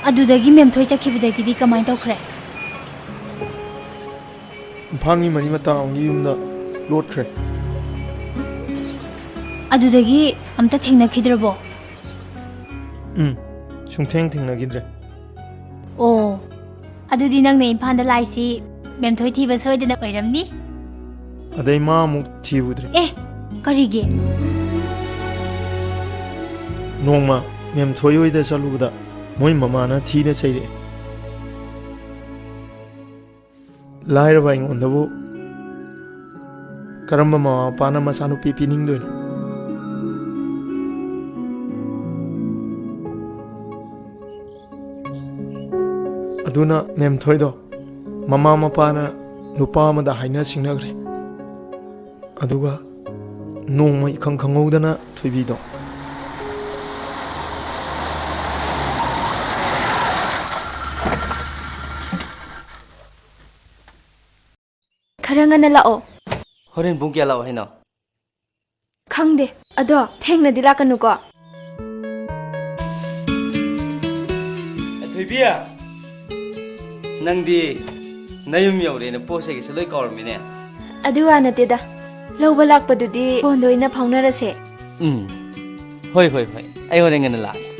ꯑꯗꯨꯗꯒꯤ ꯃꯦꯝꯊꯣꯏ ꯆꯠꯈꯤꯕꯗꯒꯤꯗꯤ ꯀꯃꯥꯏꯅ ꯇꯧꯈ꯭ꯔꯦ? ꯏꯝꯐꯥꯜꯒꯤ ꯃꯔꯤ ꯃꯇꯥ ꯑꯃꯒꯤ ꯌꯨꯝꯗ ꯂꯣꯠꯈ꯭ꯔꯦ꯫ ꯑꯗꯨꯗꯒꯤ ꯑꯝꯇ ꯊꯦꯡꯅꯈꯤꯗ꯭ꯔꯕꯣ? ꯁꯨꯡꯊꯦꯡ ꯊꯦꯡꯅꯈꯤꯗ꯭ꯔꯦ꯫ ꯑꯣ, ꯑꯗꯨꯗꯤ ꯅꯪꯅ ꯏꯝꯐꯥꯜꯗ ꯂꯥꯛꯏꯁꯤ ꯃꯦꯝꯊꯣꯏ ꯊꯤꯕ ꯁꯣꯏꯗꯅ ꯑꯣꯏꯔꯝꯅꯤ? ꯑꯗꯩ ꯃꯥ ꯑꯃꯨꯛ ꯊꯤꯔꯨꯗ꯭ꯔꯦ꯫ ꯀꯔꯤꯒꯤ? ꯅꯣꯡꯃ ꯃꯦꯝꯊꯣꯏ ꯍꯣꯏꯗ ꯆꯠꯂꯨꯕꯗ ꯃꯣꯏ ꯃꯃꯥꯅ ꯊꯤꯅ ꯆꯩꯔꯛꯑꯦ꯫ ꯂꯥꯏꯔꯕ ꯑꯩꯉꯣꯟꯗꯕꯨ ꯀꯔꯝꯕ ꯃꯃꯥ ꯃꯄꯥꯅ ꯃꯆꯥꯅꯨꯄꯤ ꯄꯤꯅꯤꯡꯗꯣꯏꯅꯣ? ꯑꯗꯨꯅ ꯃꯦꯝꯊꯣꯏꯗꯣ ꯃꯃꯥ ꯃꯄꯥꯅ ꯅꯨꯄꯥ ꯑꯃꯗ ꯍꯥꯏꯅ ꯁꯤꯡꯅꯈ꯭ꯔꯦ꯫ ꯑꯗꯨꯒ ꯅꯣꯡꯃ ꯏꯈꯪ ꯈꯪꯍꯧꯗꯅ ꯊꯣꯏꯕꯤꯗꯣ ꯈꯔ ꯉꯟꯅ ꯂꯥꯛꯑꯣ꯫ ꯍꯣꯔꯦꯟ ꯄꯨꯡ ꯀꯌꯥ ꯂꯥꯛꯑꯣ ꯍꯥꯏꯅꯣ? ꯈꯪꯗꯦ, ꯑꯗꯣ ꯊꯦꯡꯅꯗꯤ ꯂꯥꯛꯀꯅꯨꯀꯣ꯫ ꯊꯣꯏꯕꯤ, ꯅꯪꯗꯤ ꯅꯌꯨꯝ ꯌꯧꯔꯦꯅ ꯄꯣꯠ ꯆꯩꯒꯁꯦ ꯂꯣꯏ ꯀꯥꯎꯔꯝꯃꯤꯅꯦ꯫ ꯑꯗꯨ ꯋꯥ ꯅꯠꯇꯦꯗ, ꯂꯧꯕ ꯂꯥꯛꯄꯗꯨꯗꯤ ꯐꯣꯟꯗ ꯑꯣꯏꯅ ꯐꯥꯎꯅꯔꯁꯦ꯫ ꯍꯣꯏ ꯑꯩ ꯍꯣꯔꯦꯟ ꯉꯟꯅ ꯂꯥꯛꯑꯒꯦ꯫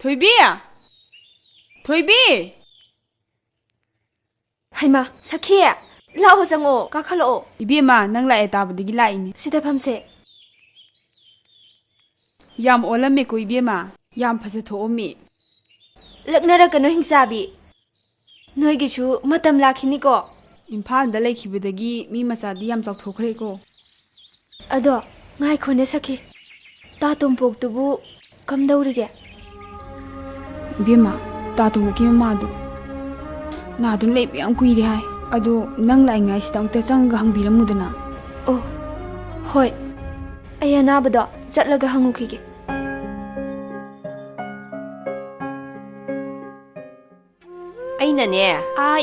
ꯊꯣꯏꯕꯤ! ꯊꯣꯏꯕꯤ! ꯍꯩꯃꯥ, ꯁꯈꯤ, ꯂꯥꯛꯑꯣ ꯆꯪꯉꯛꯑꯣ, ꯀꯥꯈꯠꯂꯛꯑꯣ꯫ ꯏꯕꯦꯝꯃ, ꯅꯪ ꯂꯥꯛꯑꯦ ꯇꯥꯕꯗꯒꯤ ꯂꯥꯛꯏꯅꯤ꯫ ꯁꯤꯗ ꯐꯝꯁꯦ꯫ ꯌꯥꯝ ꯑꯣꯜꯂꯝꯃꯦꯀꯣ ꯏꯕꯦꯝꯃ, ꯌꯥꯝ ꯐꯖꯊꯣꯛꯑꯝꯃꯤ꯫ ꯂꯛꯅꯔꯛꯀꯅꯣ ꯍꯤꯡꯆꯥꯕꯤ, ꯅꯣꯏꯒꯤꯁꯨ ꯃꯇꯝ ꯂꯥꯛꯈꯤꯅꯤꯀꯣ꯫ ꯏꯝꯐꯥꯜꯗ ꯂꯩꯈꯤꯕꯗꯒꯤ ꯃꯤ ꯃꯆꯥꯗꯤ ꯌꯥꯝ ꯆꯥꯎꯊꯣꯛꯈ꯭ꯔꯦꯀꯣ꯫ ꯑꯗꯣ ꯉꯥꯏꯈꯣꯅꯦ ꯁꯈꯤ, ꯇꯥ ꯇꯣꯝꯄꯣꯛꯇꯨꯕꯨ ꯀꯝꯗꯧꯔꯤꯒꯦ? ꯏꯕꯦꯝꯃ, ꯇꯥ ꯇꯣꯝꯄꯣꯛꯀꯤ ꯃꯃꯥꯗꯣ ꯅꯥꯗꯨꯅ ꯂꯩꯕ ꯌꯥꯝ ꯀꯨꯏꯔꯦ ꯍꯥꯏ꯫ ꯑꯗꯣ ꯅꯪ ꯂꯥꯛꯏꯉꯩꯁꯤꯗ ꯑꯃꯨꯛꯇ ꯆꯪꯉꯒ ꯍꯪꯕꯤꯔꯝꯃꯨꯗꯅ꯫ ꯑꯣ, ꯍꯣꯏ, ꯑꯩ ꯑꯅꯥꯕꯗꯣ ꯆꯠꯂꯒ ꯍꯪꯉꯨꯈꯤꯒꯦ꯫ ꯑꯩꯅꯅꯦ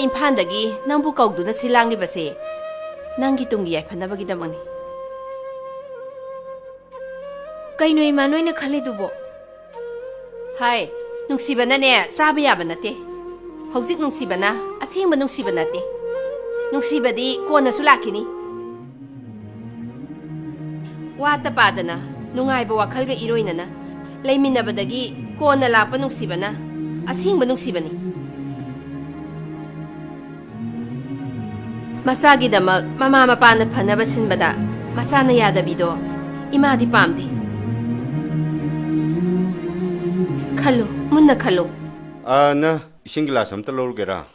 ꯏꯝꯐꯥꯜꯗꯒꯤ ꯅꯪꯕꯨ ꯀꯧꯗꯨꯅ ꯁꯤ ꯂꯥꯡꯂꯤꯕꯁꯦ ꯅꯪꯒꯤ ꯇꯨꯡꯒꯤ ꯌꯥꯏꯐꯅꯕꯒꯤꯗꯃꯛꯅꯤ꯫ ꯀꯩꯅꯣ ꯏꯃꯥ ꯅꯣꯏꯅ ꯈꯜꯂꯤꯗꯨꯕꯣ? ꯍꯥꯏ, ꯅꯨꯡꯁꯤꯕꯅꯅꯦ ꯆꯥꯕ ꯌꯥꯕ ꯅꯠꯇꯦ꯫ ꯍꯧꯖꯤꯛ ꯅꯨꯡꯁꯤꯕꯅ ꯑꯁꯦꯡꯕ ꯅꯨꯡꯁꯤꯕ ꯅꯠꯇꯦ꯫ ꯅꯨꯡꯁꯤꯕꯗꯤ ꯀꯣꯟꯅꯁꯨ ꯂꯥꯛꯈꯤꯅꯤ꯫ ꯋꯥꯠꯇ ꯄꯥꯗꯅ ꯅꯨꯡꯉꯥꯏꯕ ꯋꯥꯈꯜꯒ ꯏꯔꯣꯏꯅꯅ ꯂꯩꯃꯤꯟꯅꯕꯗꯒꯤ ꯀꯣꯟꯅ ꯂꯥꯛꯄ ꯅꯨꯡꯁꯤꯕꯅ ꯑꯁꯦꯡꯕ ꯅꯨꯡꯁꯤꯕꯅꯤ꯫ ꯃꯆꯥꯒꯤꯗꯃꯛ ꯃꯃꯥ ꯃꯄꯥꯅ ꯐꯅꯕ ꯁꯤꯟꯕꯗ ꯃꯆꯥꯅ ꯌꯥꯗꯕꯤꯗꯣ ꯏꯃꯥꯗꯤ ꯄꯥꯝꯗꯦ꯫ ꯈꯜꯂꯨ, ꯃꯨꯟꯅ ꯈꯜꯂꯨ꯫ ꯅ ꯏꯁꯤꯡ ꯒꯤꯂꯥꯁ ꯑꯝꯇ ꯂꯧꯔꯨꯒꯦꯔꯥ?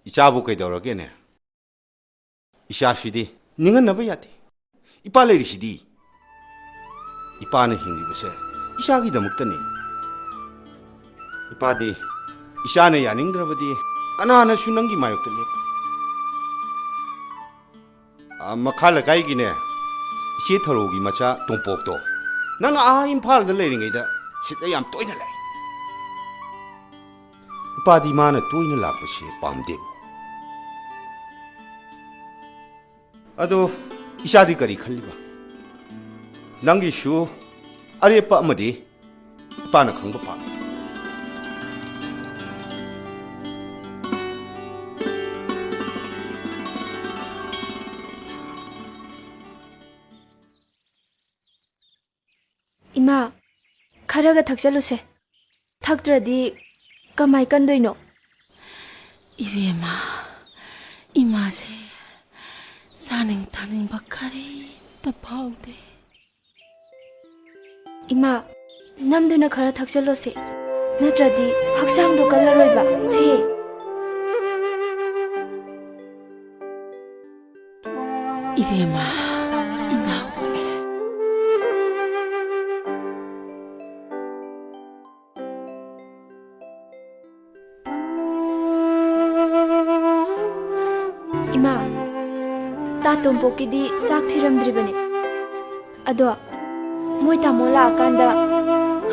ꯏꯆꯥꯕꯨ ꯀꯩꯗꯧꯔꯒꯦꯅꯦ? ꯏꯆꯥꯁꯤꯗꯤ ꯅꯤꯡꯍꯟꯅꯕ ꯌꯥꯗꯦ꯫ ꯏꯄꯥ ꯂꯩꯔꯤꯁꯤꯗꯤ꯫ ꯏꯄꯥꯅ ꯍꯤꯡꯂꯤꯕꯁꯦ ꯏꯆꯥꯒꯤꯗꯃꯛꯇꯅꯤ꯫ ꯏꯄꯥꯗꯤ ꯏꯆꯥꯅ ꯌꯥꯅꯤꯡꯗ꯭ꯔꯕꯗꯤ ꯀꯅꯥꯅꯁꯨ ꯅꯪꯒꯤ ꯃꯥꯌꯣꯛꯇ ꯂꯦꯞꯄꯣꯏ꯫ ꯃꯈꯥ ꯂꯩꯀꯥꯏꯒꯤꯅꯦ ꯏꯆꯦ ꯊꯔꯣꯒꯤ ꯃꯆꯥ ꯇꯣꯝꯄꯣꯛꯇꯣ ꯅꯪꯅ ꯏꯝꯐꯥꯜꯗ ꯂꯩꯔꯤꯉꯩꯗ ꯁꯤꯗ ꯌꯥꯝ ꯇꯣꯏꯅ ꯂꯥꯛꯏ꯫ ꯏꯄꯥꯗꯤ ꯃꯥꯅ ꯇꯣꯏꯅ ꯂꯥꯛꯄꯁꯦ ꯄꯥꯝꯗꯦꯕ꯫ ꯑꯗꯣ ꯏꯆꯥꯗꯤ ꯀꯔꯤ ꯈꯜꯂꯤꯕ? ꯅꯪꯒꯤꯁꯨ ꯑꯔꯦꯞꯄ ꯑꯃꯗꯤ ꯏꯄꯥꯅ ꯈꯪꯕ ꯄꯥꯝꯃꯤ꯫ ꯏꯃꯥ, ꯈꯔꯒ ꯊꯛꯆꯜꯂꯨꯁꯦ, ꯊꯛꯇ꯭ꯔꯗꯤ ꯀꯃꯥꯏ ꯀꯟꯗꯣꯏꯅꯣ? 이베마 이맛에 사는 타는 bakka리도 파우데. 이마, 남들나 khara thakchalose, natradi haksangdo kalaroiba se. 이베마 이마오에 ꯇꯥ ꯇꯣꯝꯄꯣꯛꯀꯤꯗꯤ ꯆꯥꯛ ꯊꯤꯔꯝꯗ꯭ꯔꯤꯕꯅꯤ ꯑꯗꯣ ꯃꯣꯏ ꯇꯥꯃꯣ ꯂꯥꯛꯑꯀꯥꯟꯗ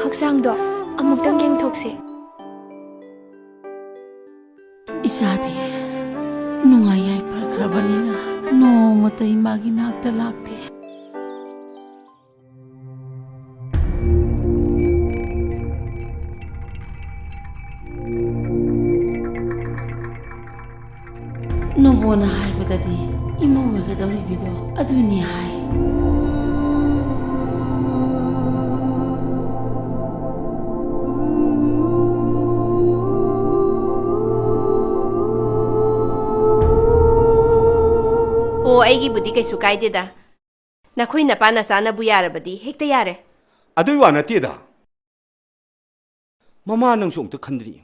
ꯍꯛꯆꯥꯡꯗꯣ ꯑꯃꯨꯛꯇꯪ ꯌꯦꯡꯊꯣꯛꯁꯦ ꯏꯆꯥꯗꯤ ꯅꯨꯡꯉꯥꯏ ꯌꯥꯏꯐꯔꯈ꯭ꯔꯕꯅꯤꯅ ꯅꯣꯡꯃꯇ ꯏꯃꯥꯒꯤ ꯅꯥꯛꯇ ꯂꯥꯛꯇꯦ ꯅꯕꯣꯅ ꯍꯥꯏꯕꯗꯗꯤ ꯏꯃꯥ ꯑꯣꯏꯒꯗꯧꯔꯤꯕꯤꯗꯣ ꯑꯗꯨꯅꯤ ꯍꯥꯏ ꯑꯣ ꯑꯩꯒꯤꯕꯨꯗꯤ ꯀꯩꯁꯨ ꯀꯥꯏꯗꯦꯗ ꯅꯈꯣꯏ ꯅꯄꯥ ꯅꯆꯥꯅꯕꯨ ꯌꯥꯔꯕꯗꯤ ꯍꯦꯛꯇ ꯌꯥꯔꯦ ꯑꯗꯨꯏ ꯋꯥ ꯅꯠꯇꯦꯗ ꯃꯃꯥ ꯅꯪꯁꯨ ꯑꯝꯇ ꯈꯟꯗ꯭ꯔꯤ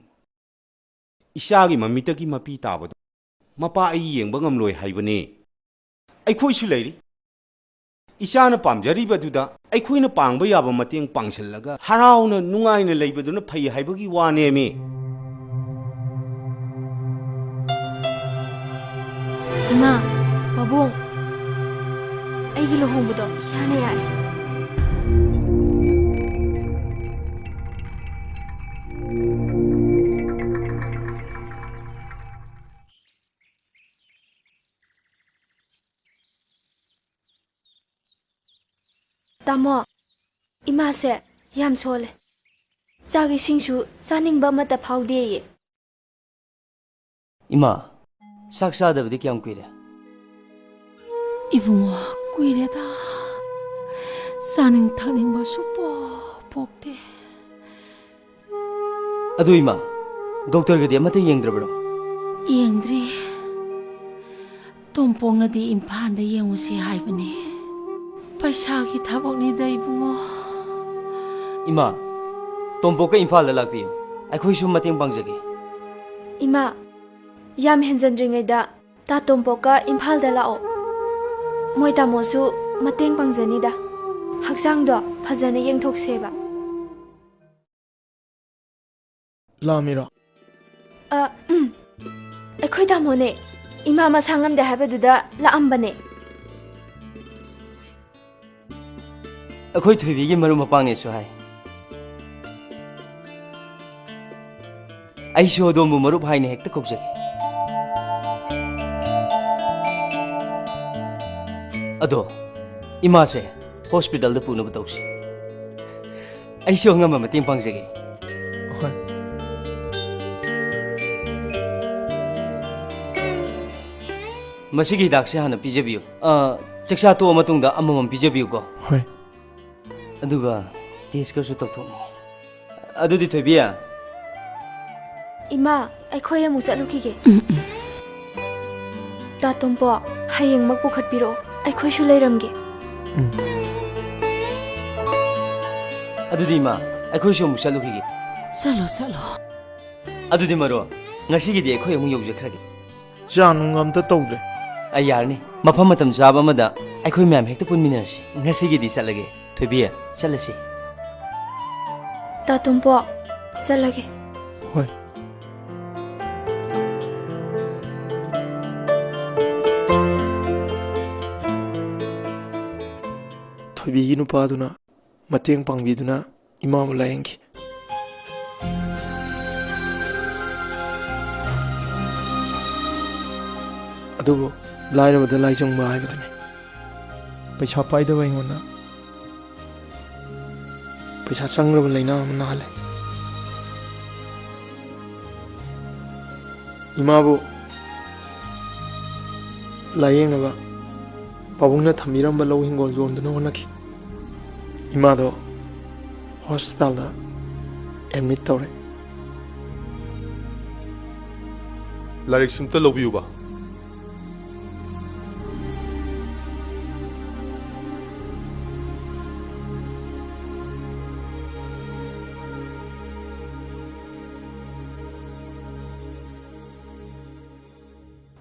ꯏꯆꯥꯒꯤ ꯃꯃꯤꯠꯇꯒꯤ ꯃꯄꯤ ꯇꯥꯕꯗꯣ ꯃꯄꯥ ꯑꯩ ꯌꯦꯡꯕ ꯉꯝꯂꯣꯏ ꯍꯥꯏꯕꯅꯦ ꯑꯩꯈꯣꯏꯁꯨ ꯂꯩꯔꯤ ꯏꯆꯥꯅ ꯄꯥꯝꯖꯔꯤꯕꯗꯨꯗ ꯑꯩꯈꯣꯏꯅ ꯄꯥꯡꯕ ꯌꯥꯕ ꯃꯇꯦꯡ ꯄꯥꯡꯁꯤꯜꯂꯒ ꯍꯔꯥꯎꯅ ꯅꯨꯡꯉꯥꯏꯅ ꯂꯩꯕꯗꯨꯅ ꯐꯩ ꯍꯥꯏꯕꯒꯤ ꯋꯥꯅꯦꯃꯤ ꯏꯃꯥ ꯄꯥꯕꯨꯡ ꯑꯩꯒꯤ ꯂꯨꯍꯣꯡꯕꯗꯣ ꯏꯁꯥꯅ ꯌꯥꯔꯦ ꯇꯥꯃꯣ ꯏꯃꯥꯁꯦ ꯌꯥꯝ ꯁꯣꯜꯂꯦ ꯆꯥꯛ ꯏꯁꯤꯡꯁꯨ ꯆꯥꯅꯤꯡꯕ ꯑꯃꯠꯇ ꯐꯥꯎꯗꯦꯌꯦ ꯏꯃꯥ ꯆꯥꯛ ꯆꯥꯗꯕꯗꯤ ꯀꯌꯥꯝ ꯀꯨꯏꯔꯦ 이붕어 꾸이래다 싸닝 탕닝 뭐 수뻑 복대 ꯑꯗꯨ ꯏꯃꯥ ꯗꯣꯛꯇꯔꯒꯗꯤ ꯑꯃꯠꯇ ꯌꯦꯡꯗ꯭ꯔꯕ꯭ꯔꯣ ꯌꯦꯡꯗ꯭ꯔꯤ ꯇꯣꯝꯄꯣꯡꯅꯗꯤ ꯏꯝꯐꯥꯜꯗ ꯌꯦꯡꯉꯨꯁꯤ ꯍꯥꯏꯕꯅꯤ ꯄꯩꯁꯥꯒꯤ ꯊꯕꯛꯅꯤꯗ 이붕어 ꯏꯃꯥ ꯇꯣꯝꯄꯣꯛꯀ ꯏꯝꯐꯥꯜꯗ ꯂꯥꯛꯄꯤꯌꯨ ꯑꯩꯈꯣꯏꯁꯨ ꯃꯇꯦꯡ ꯄꯥꯡꯖꯒꯦ ꯏꯃꯥ ꯌꯥꯝ ꯍꯦꯟꯖꯟꯗ꯭ꯔꯤꯉꯩꯗ ꯇꯥ ꯇꯣꯝꯄꯣꯛꯀ ꯏꯝꯐꯥꯜꯗ ꯂꯥꯛꯑꯣ ꯃꯣꯏ ꯇꯥꯃꯣꯁꯨ ꯃꯇꯦꯡ ꯄꯥꯡꯖꯅꯤꯗ ꯍꯛꯆꯥꯡꯗꯣ ꯐꯖꯅ ꯌꯦꯡꯊꯣꯛꯁꯦꯕ ꯂꯥꯛꯑꯃꯤꯔꯣ ꯑꯩꯈꯣꯏ ꯇꯥꯃꯣꯅꯦ ꯏꯃꯥ ꯃꯁꯥ ꯉꯝꯗꯦ ꯍꯥꯏꯕꯗꯨꯗ ꯂꯥꯛꯑꯝꯕꯅꯦ ꯑꯩꯈꯣꯏ ꯊꯣꯏꯕꯤꯒꯤ ꯃꯔꯨꯞ ꯃꯄꯥꯡꯅꯦꯁꯨ ꯍꯥꯏ ꯑꯩꯁꯨ ꯑꯗꯣꯝꯕꯨ ꯃꯔꯨꯞ ꯍꯥꯏꯅ ꯍꯦꯛꯇ ꯀꯧꯖꯒꯦ ꯑꯗꯣ ꯏꯃꯥꯁꯦ ꯍꯣꯁꯄꯤꯇꯥꯜꯗ ꯄꯨꯅꯕ ꯇꯧꯁꯤ ꯑꯩꯁꯨ ꯑꯉꯝꯕ ꯃꯇꯦꯡ ꯄꯥꯡꯖꯒꯦ ꯍꯣꯏ ꯃꯁꯤꯒꯤ ꯍꯤꯗꯥꯛꯁꯦ ꯍꯥꯟꯅ ꯄꯤꯖꯕꯤꯌꯨ ꯆꯥꯛꯆꯥ ꯇꯣꯛꯑ ꯃꯇꯨꯡꯗ ꯑꯃꯃꯝ ꯄꯤꯖꯕꯤꯌꯨꯀꯣ ꯍꯣꯏ ꯑꯗꯨꯒ ꯇꯦꯁ ꯈꯔꯁꯨ ꯇꯧꯊꯣꯛꯅꯤ ꯑꯗꯨꯗꯤ ꯊꯣꯏꯕꯤ ꯏꯃꯥ ꯑꯩꯈꯣꯏ ꯑꯃꯨꯛ ꯆꯠꯂꯨꯈꯤꯒꯦ ꯇꯥ ꯇꯣꯝꯄꯣ ꯍꯌꯦꯡꯃꯛ ꯄꯨꯈꯠꯄꯤꯔꯛꯑꯣ ꯑꯩꯈꯣꯏꯁꯨ ꯂꯩꯔꯝꯒꯦ ꯑꯗꯨꯗꯤ ꯏꯃꯥ ꯑꯩꯈꯣꯏꯁꯨ ꯑꯃꯨꯛ ꯆꯠꯂꯨꯈꯤꯒꯦ ꯆꯠꯂꯣ ꯆꯠꯂꯣ ꯑꯗꯨꯗꯤ ꯃꯔꯣ ꯉꯁꯤꯒꯤꯗꯤ ꯑꯩꯈꯣꯏ ꯑꯃꯨꯛ ꯌꯧꯖꯈ꯭ꯔꯒꯦ ꯆꯥ ꯅꯨꯡ ꯑꯝꯇ ꯇꯧꯗ꯭ꯔꯦ ꯑꯩ ꯌꯥꯔꯅꯤ ꯃꯐꯝ ꯃꯇꯝ ꯆꯥꯕ ꯑꯃꯗ ꯑꯩꯈꯣꯏ ꯃꯌꯥꯝ ꯍꯦꯛꯇ ꯄꯨꯟꯃꯤꯟꯅꯔꯁꯤ ꯉꯁꯤꯒꯤꯗꯤ ꯆꯠꯂꯒꯦ ꯊꯣꯏꯕꯤ ꯆꯠꯂꯁꯤ ꯇꯥ ꯇꯣꯝꯄꯣ ꯆꯠꯂꯒꯦ ꯍꯣꯏ ꯊꯣꯏꯕꯤꯒꯤ ꯅꯨꯄꯥꯗꯨꯅ ꯃꯇꯦꯡ ꯄꯥꯡꯕꯤꯗꯨꯅ ꯏꯃꯥꯕꯨ ꯂꯥꯌꯦꯡꯈꯤ ꯑꯗꯨꯕꯨ ꯂꯥꯏꯔꯕꯗ ꯂꯥꯏꯖꯪꯕ ꯍꯥꯏꯕꯗꯨꯅꯤ ꯄꯩꯁꯥ ꯄꯥꯏꯗꯕ ꯑꯩꯉꯣꯟꯗ ꯄꯩꯁꯥ ꯆꯪgraba ꯂꯩꯅꯥ ꯑꯃ ꯅꯥꯍꯜꯂꯦ 이마부 라이앵나가 바봉나 탐미란바 로 흰걸 존드나 혼나키 이마도 호스피탈다 애밋 tawre लाइक सिमता लौबियुबा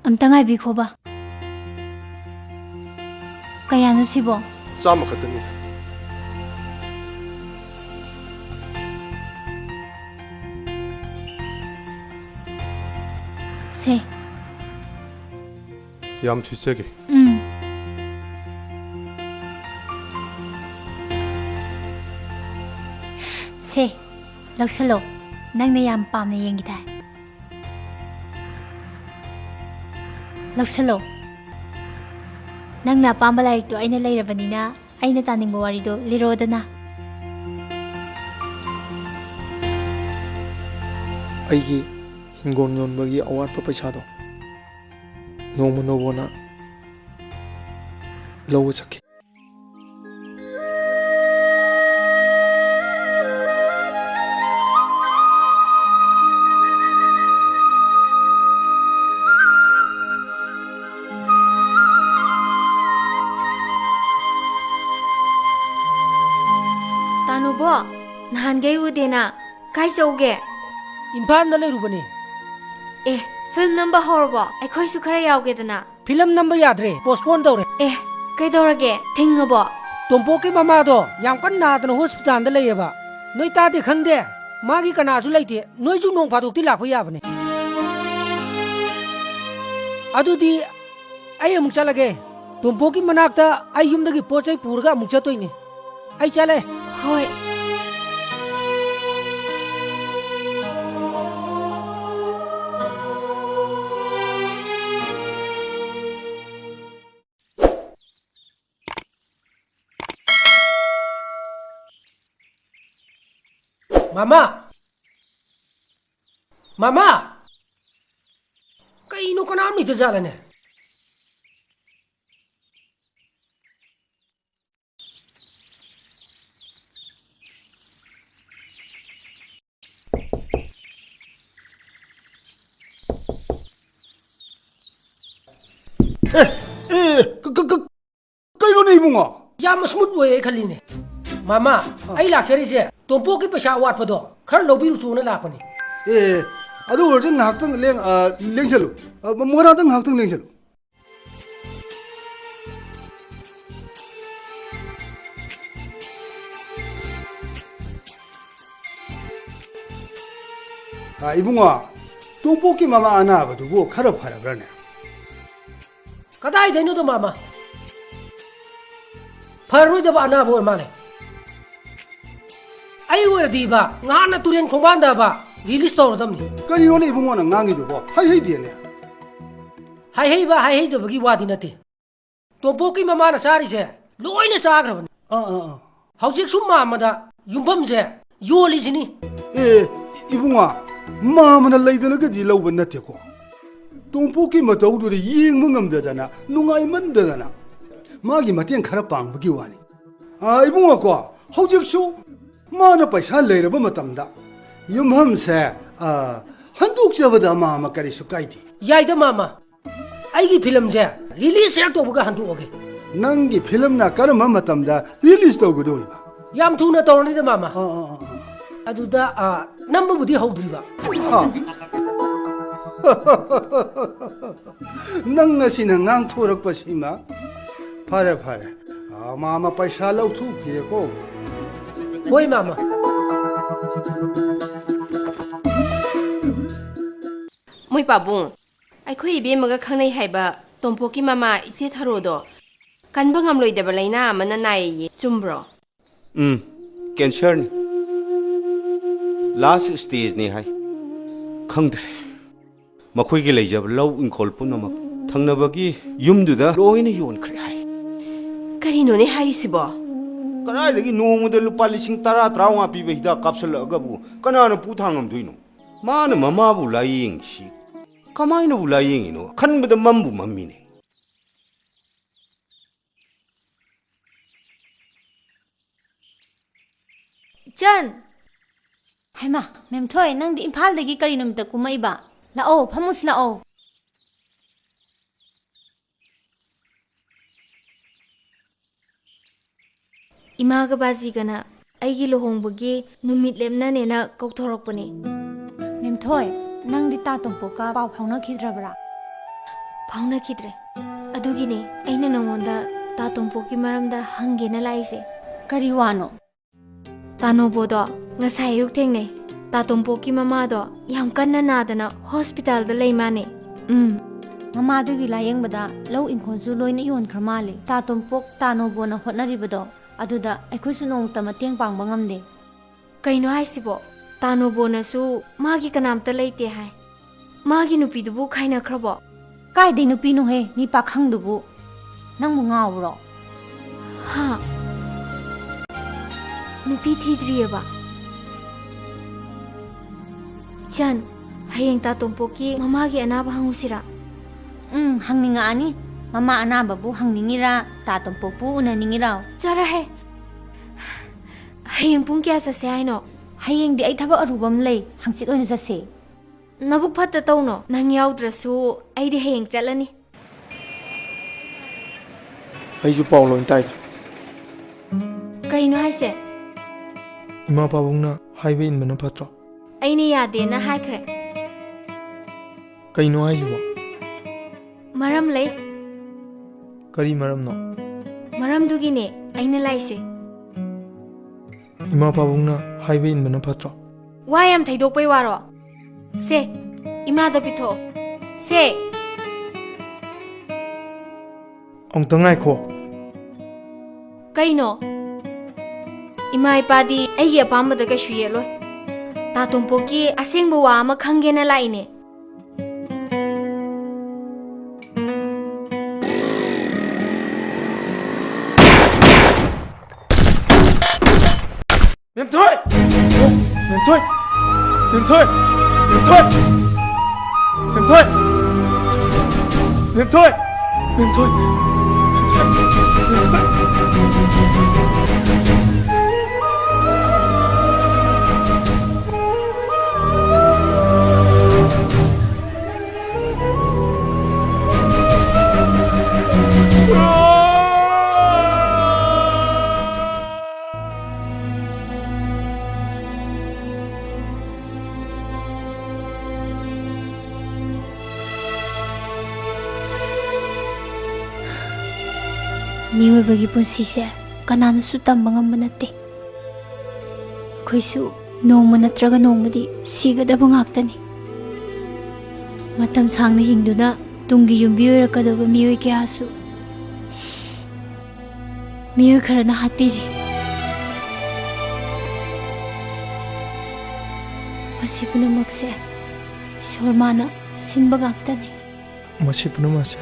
ꯑꯝꯇ ꯉꯥꯏꯕꯤꯈꯣꯕ ꯀꯌꯥꯅꯣ ꯁꯤꯕꯣ चाम खतनी 세 याम सिसेगे 음 ꯁꯦ ꯂꯧꯁꯜꯂꯣ ꯅꯪꯅ ꯌꯥꯝ ꯄꯥꯝꯅ ꯌꯦꯡꯒꯤ ꯇꯥꯏ ꯂꯧꯁꯜꯂꯣ ꯅꯪꯅ ꯑꯄꯥꯝꯕ ꯂꯥꯏꯔꯤꯛꯇꯣ ꯑꯩꯅ ꯂꯩꯔꯕꯅꯤꯅ ꯑꯩꯅ ꯇꯥꯅꯤꯡꯕ ꯋꯥꯔꯤꯗꯣ ꯂꯤꯔꯣꯗꯅ ꯑꯩꯒꯤ ꯍꯤꯡꯒꯣꯜ ꯌꯣꯟꯕꯒꯤ ꯑꯋꯥꯠꯄ ꯄꯩꯁꯥꯗꯣ ꯅꯣꯡꯃ ꯅꯣꯡꯃꯅ ꯂꯧꯕ ꯆꯠꯈꯤ तानुबो नहानगै उदेना काय चौगे इम्फाल लेरुबने ए फिल्म नंबर हौरबो अखोइसु खरा यावगेदना फिल्म नंबर याद्रे पोस्टपोन तौरे ए कैदौरगे थिंगबो तोम्पो की ममादो याम कन नादन हॉस्पिटल दा लेयबा नोई तादे खंदे मागी कनासु लेते नोइजु नोंग फादोक्ति लाखो याबने अदुदी आई अमुक चलगे तोम्पो की मनाक्ता आई युमदगी पोचै पुरगा अमुक चतोइने आई चले होय मामा मामा कईनो कनाम नहीं जालने ꯀꯩꯅꯣꯅꯦ ꯏꯕꯨꯡꯉꯣ याम स्मूथ बोए खलीने मामा आई लाक्सरीसे तोम्पो की पैसा वाटपदो खर लौबिरु चोना लापने ए अदु वर्दन नाक्तंग लेंचलु मोरादंग नाक्तंग लेंचलु इबुंगो तोम्पो की मामा अनाबदुबो खर फरब्रने कदाई देनु तो मामा फररोइदब अनाबो माने आई ओरदीबा गाना तुरेन खोबांदाबा रिलीज तौरदमनी करियोने इबुंगोना ngangiदुबो हाई देने हाई दबगी वादी नते तोम्पो की ममाना सारीसे लोइने साग्रबन हौजिक सुम मामदा युम्फमसे योलिसिनी ए इबुंगा मामना लैदनगदि लौब नतेको तोम्पो की मतौदुदि येंग मंगमददना नुंगाई मंददना मागी मतें खरा पांगबगी वानी इबुंगा को हौजिकसु माना पैसा लेरब मतमदा युमहमसे हंदुकजबदा मामा करिसु काइदि याइदा मामा आइगी फिल्म जे रिलीज शेयर तोबगा हंदुओगे नंगी फिल्म ना करम मतमदा रिलीज तौगदोरिबा याम थुना तौरनिदा मामा अदुदा नंबबुदी हौद्रिबा नंग सिना ngang थोरकपसिमा फरे फरे मामा पैसा लौथु किरेको होय मामा मोय पाबुं अखोई इबेमगा खंगनै हाइबा तोम्पोकी मामा इसे थारोदो कनबा ngamloidaba laina amana nayi चुम्ब्रो कैंसर ने लास्ट स्टेज ने हाय खंगद्रे मखोइगे लेजब लौ इंखोल पुनमक थंगनबगी युमदुदा लोइने योनख्रे हाय करिनोने हारिसिबो कनाइदगी नोंगदा लुपा लिसिंग 10-13 पीबे हिदा कापसलगबु कनाना पुथांगमदुइनो माना ममाबु लायेंगसि कमाइनबु लायेंगिनो खनबदा मम्बु मम्मीने चन हैमा मेम थोय नंदी इम्फाल दगी करी नुमता कुमैबा लाओ फमुस लाओ इमागा बाजीगना अैगी लोहोंबगी नुमित लेमनानेना कौथोरकपने मेम थोय नंदी ता तोम्पोका पाव फाउना खिद्रबरा फाउना खिद्रे अदुगिने अैना नंगोंदा ता तोम्पोकी मरमदा हंगेना लाइसे करी वानो तानोबोदो ngasai yuk thengne ta tompoki mama do yam kanna nadana hospital da leimane mama dugi layeng bada low inkhon zu loina yon khrmale ta tompok ta no bona hotnari bado aduda aikhoi su nong ta mateng pangba ngamde ꯀꯩꯅꯣ ꯍꯥꯏꯁꯤꯕꯣ ꯇꯥꯅꯣꯕꯣꯅꯁꯨ ꯃꯥꯒꯤ ꯀꯅꯥꯝꯇ ꯂꯩꯇꯦ ꯍꯥꯏ ꯃꯥꯒꯤ ꯅꯨꯄꯤꯗꯨꯕꯨ ꯈꯥꯏꯅꯈ꯭ꯔꯕꯣ ꯀꯥꯏꯗꯩ ꯅꯨꯄꯤꯅꯣꯍꯦ ꯃꯤ ꯄꯥꯈꯪꯗꯨꯕꯨ ꯅꯪꯕꯨ ꯉꯥꯎꯕ꯭ꯔꯣ ꯍꯥ ꯅꯨꯄꯤ ꯊꯤꯗ꯭ꯔꯤꯑꯕ ꯏꯆꯟ ꯍꯌꯦꯡ ꯇꯥꯇꯣꯝꯄꯣꯛꯀꯤ ꯃꯃꯥꯒꯤ ꯑꯅꯥꯕ ꯍꯪꯉꯨꯁꯤꯔꯥ ꯍꯪꯅꯤꯡꯉꯛꯑꯅꯤ ꯃꯃꯥ ꯑꯅꯥꯕꯕꯨ ꯍꯪꯅꯤꯡꯉꯤꯔꯥ ꯇꯥꯇꯣꯝꯄꯣꯛꯄꯨ ꯎꯅꯅꯤꯡꯉꯤꯔꯥ ꯆꯔꯍꯦ ꯍꯌꯦꯡ ꯄꯨꯡ ꯀꯌꯥ ꯆꯠꯁꯦ ꯍꯥꯏꯅꯣ ꯍꯌꯦꯡꯗꯤ ꯑꯩ ꯊꯕꯛ ꯑꯔꯨꯕ ꯑꯃ ꯂꯩ ꯍꯪꯆꯤꯠ ꯑꯣꯏꯅ ꯆꯠꯁꯦ ꯅꯕꯨꯛ ꯐꯠꯇ ꯇꯧꯅꯣ ꯅꯪ ꯌꯥꯎꯗ꯭ꯔꯁꯨ ꯑꯩꯗꯤ ꯍꯌꯦꯡ ꯆꯠꯂꯅꯤ ꯑꯩꯁꯨ ꯄꯥꯎ ꯂꯣꯏ ꯇꯥꯏꯗ ꯀꯩꯅꯣ ꯍꯥꯏꯁꯦ ꯏꯃꯥ ꯄꯥꯕꯨꯡꯅ ꯍꯥꯏꯕ ꯏꯟꯕꯅ ꯐꯠꯇ꯭ꯔꯣ ꯑꯩꯅ ꯌꯥꯗꯦꯅ ꯍꯥꯏꯈ꯭ꯔꯦ ꯀꯩꯅꯣ ꯍꯥꯏꯁꯤꯕꯣ ꯃꯔꯝ ꯂꯩ ꯀꯔꯤ ꯃꯔꯝꯅꯣ ꯃꯔꯝꯗꯨꯒꯤꯅꯦ ꯑꯩꯅ ꯂꯥꯛꯏꯁꯦ ꯏꯃꯥ ꯄꯥꯕꯨꯡꯅ ꯍꯥꯏꯕ ꯏꯟꯕꯅ ꯐꯠꯇ꯭ꯔꯣ ꯋꯥ ꯌꯥꯝ ꯊꯩꯗꯣꯛꯄꯩ ꯋꯥꯔꯣ ꯁꯦ ꯏꯃꯥꯗ ꯄꯤꯊꯣꯛꯑꯣ ꯁꯦ ꯑꯃꯨꯛꯇ ꯉꯥꯏꯈꯣ ꯀꯩꯅꯣ ꯏꯃꯥ ꯏꯄꯥꯗꯤ ꯑꯩꯒꯤ ꯑꯄꯥꯝꯕꯗ ꯀꯩꯁꯨ ꯌꯦꯠꯂꯣꯏ ꯇꯥꯇꯣꯝꯄꯣꯛꯀꯤ ꯑꯁꯦꯡꯕ ꯋꯥ ꯑꯃ ꯈꯪꯒꯦꯅ ꯂꯥꯛꯏꯅꯦ ꯃꯦꯝꯊꯣꯏ ꯃꯦꯝꯊꯣꯏ ꯃꯦꯝꯊꯣꯏ ꯃꯦꯝꯊꯣꯏ ꯃꯦꯝꯊꯣꯏ ꯃꯦꯝꯊꯣꯏ ꯃꯦꯝꯊꯣꯏ ꯃꯤꯑꯣꯏꯕꯒꯤ ꯄꯨꯟꯁꯤꯁꯦ ꯀꯅꯥꯅꯁꯨ ꯇꯝꯕ ꯉꯝꯕ ꯅꯠꯇꯦ ꯑꯩꯈꯣꯏꯁꯨ ꯅꯣꯡꯃ ꯅꯠꯇ꯭ꯔꯒ ꯅꯣꯡꯃꯗꯤ ꯁꯤꯒꯗꯕ ꯉꯥꯛꯇꯅꯤ ꯃꯇꯝ ꯁꯥꯡꯅ ꯍꯤꯡꯗꯨꯅ ꯇꯨꯡꯒꯤ ꯌꯨꯝꯕꯤ ꯑꯣꯏꯔꯛꯀꯗꯕ ꯃꯤꯑꯣꯏ ꯀꯌꯥꯁꯨ ꯃꯤꯑꯣꯏ ꯈꯔꯅ ꯍꯥꯠꯄꯤꯔꯤ ꯃꯁꯤ ꯄꯨꯝꯅꯃꯛꯁꯦ ꯏꯁꯣꯔ ꯃꯥꯅ ꯁꯤꯟꯕ ꯉꯥꯛꯇꯅꯤ ꯃꯁꯤ ꯄꯨꯝꯅꯃꯛꯁꯦ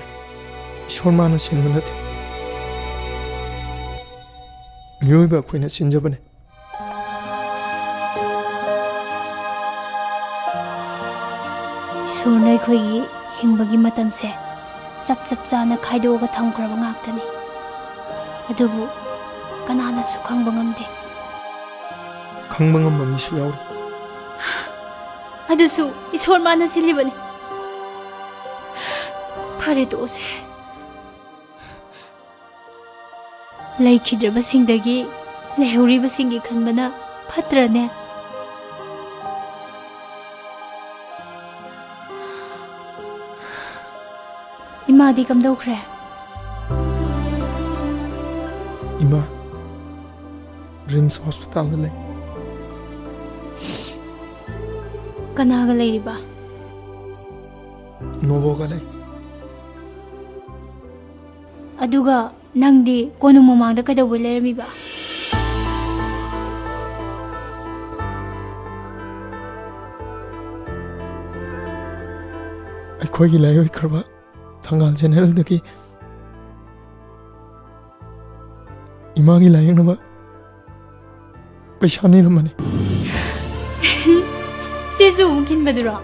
ꯏꯁꯣꯔ ꯃꯥꯅ ꯁꯤꯟꯕ ꯅꯠꯇꯦ ꯃꯤꯑꯣꯏꯕ ꯑꯩꯈꯣꯏꯅ ꯁꯤꯟꯖꯕꯅꯤ ꯏꯁꯣꯔꯅ ꯑꯩꯈꯣꯏꯒꯤ ꯍꯤꯡꯕꯒꯤ ꯃꯇꯝꯁꯦ ꯆꯞ ꯆꯥꯅ ꯈꯥꯏꯗꯣꯛꯑꯒ ꯊꯝꯈ꯭ꯔꯕ ꯉꯥꯛꯇꯅꯤ ꯑꯗꯨꯕꯨ ꯀꯅꯥꯅꯁꯨ ꯈꯪꯕ ꯉꯝꯗꯦ ꯈꯪꯕ ꯉꯝꯕ ꯃꯤꯁꯨ ꯌꯥꯎꯔꯤ ꯑꯗꯨꯁꯨ ꯏꯁꯣꯔ ꯃꯥꯅ ꯁꯤꯜꯂꯤꯕꯅꯤ ꯐꯔꯦ ꯇꯣꯛꯑꯁꯦ ꯂꯩꯈꯤꯗ꯭ꯔꯕꯁꯤꯡꯗꯒꯤ ꯂꯩꯍꯧꯔꯤꯕꯁꯤꯡꯒꯤ ꯈꯟꯕꯅ ꯐꯠꯇ꯭ꯔꯅꯦ ꯏꯃꯥꯗꯤ ꯀꯝꯗꯧꯈ꯭ꯔꯦ ꯏꯃꯥ ꯔꯤꯝꯁ ꯍꯣꯁꯄꯤꯇꯥꯜꯗ ꯂꯩ ꯀꯅꯥꯒ ꯂꯩꯔꯤꯕ ꯅꯣꯕꯣꯒ ꯂꯩ ꯑꯗꯨꯒ ꯅꯪꯗꯤ ꯀꯣꯅꯨꯡ ꯃꯃꯥꯡꯗ ꯀꯩꯗꯧꯕꯩ ꯂꯩꯔꯝꯃꯤꯕ ꯑꯩꯈꯣꯏꯒꯤ ꯂꯥꯏꯑꯣꯏꯈ꯭ꯔꯕ ꯊꯪꯒꯥꯜ ꯖꯦꯅꯦꯔꯦꯜꯗꯒꯤ ꯏꯃꯥꯒꯤ ꯂꯥꯌꯦꯡꯅꯕ ꯄꯩꯁꯥ ꯅꯤꯔꯝꯕꯅꯤ ꯇꯦꯁꯨ ꯑꯃꯨꯛ ꯈꯤꯟꯕꯗꯨꯔꯣ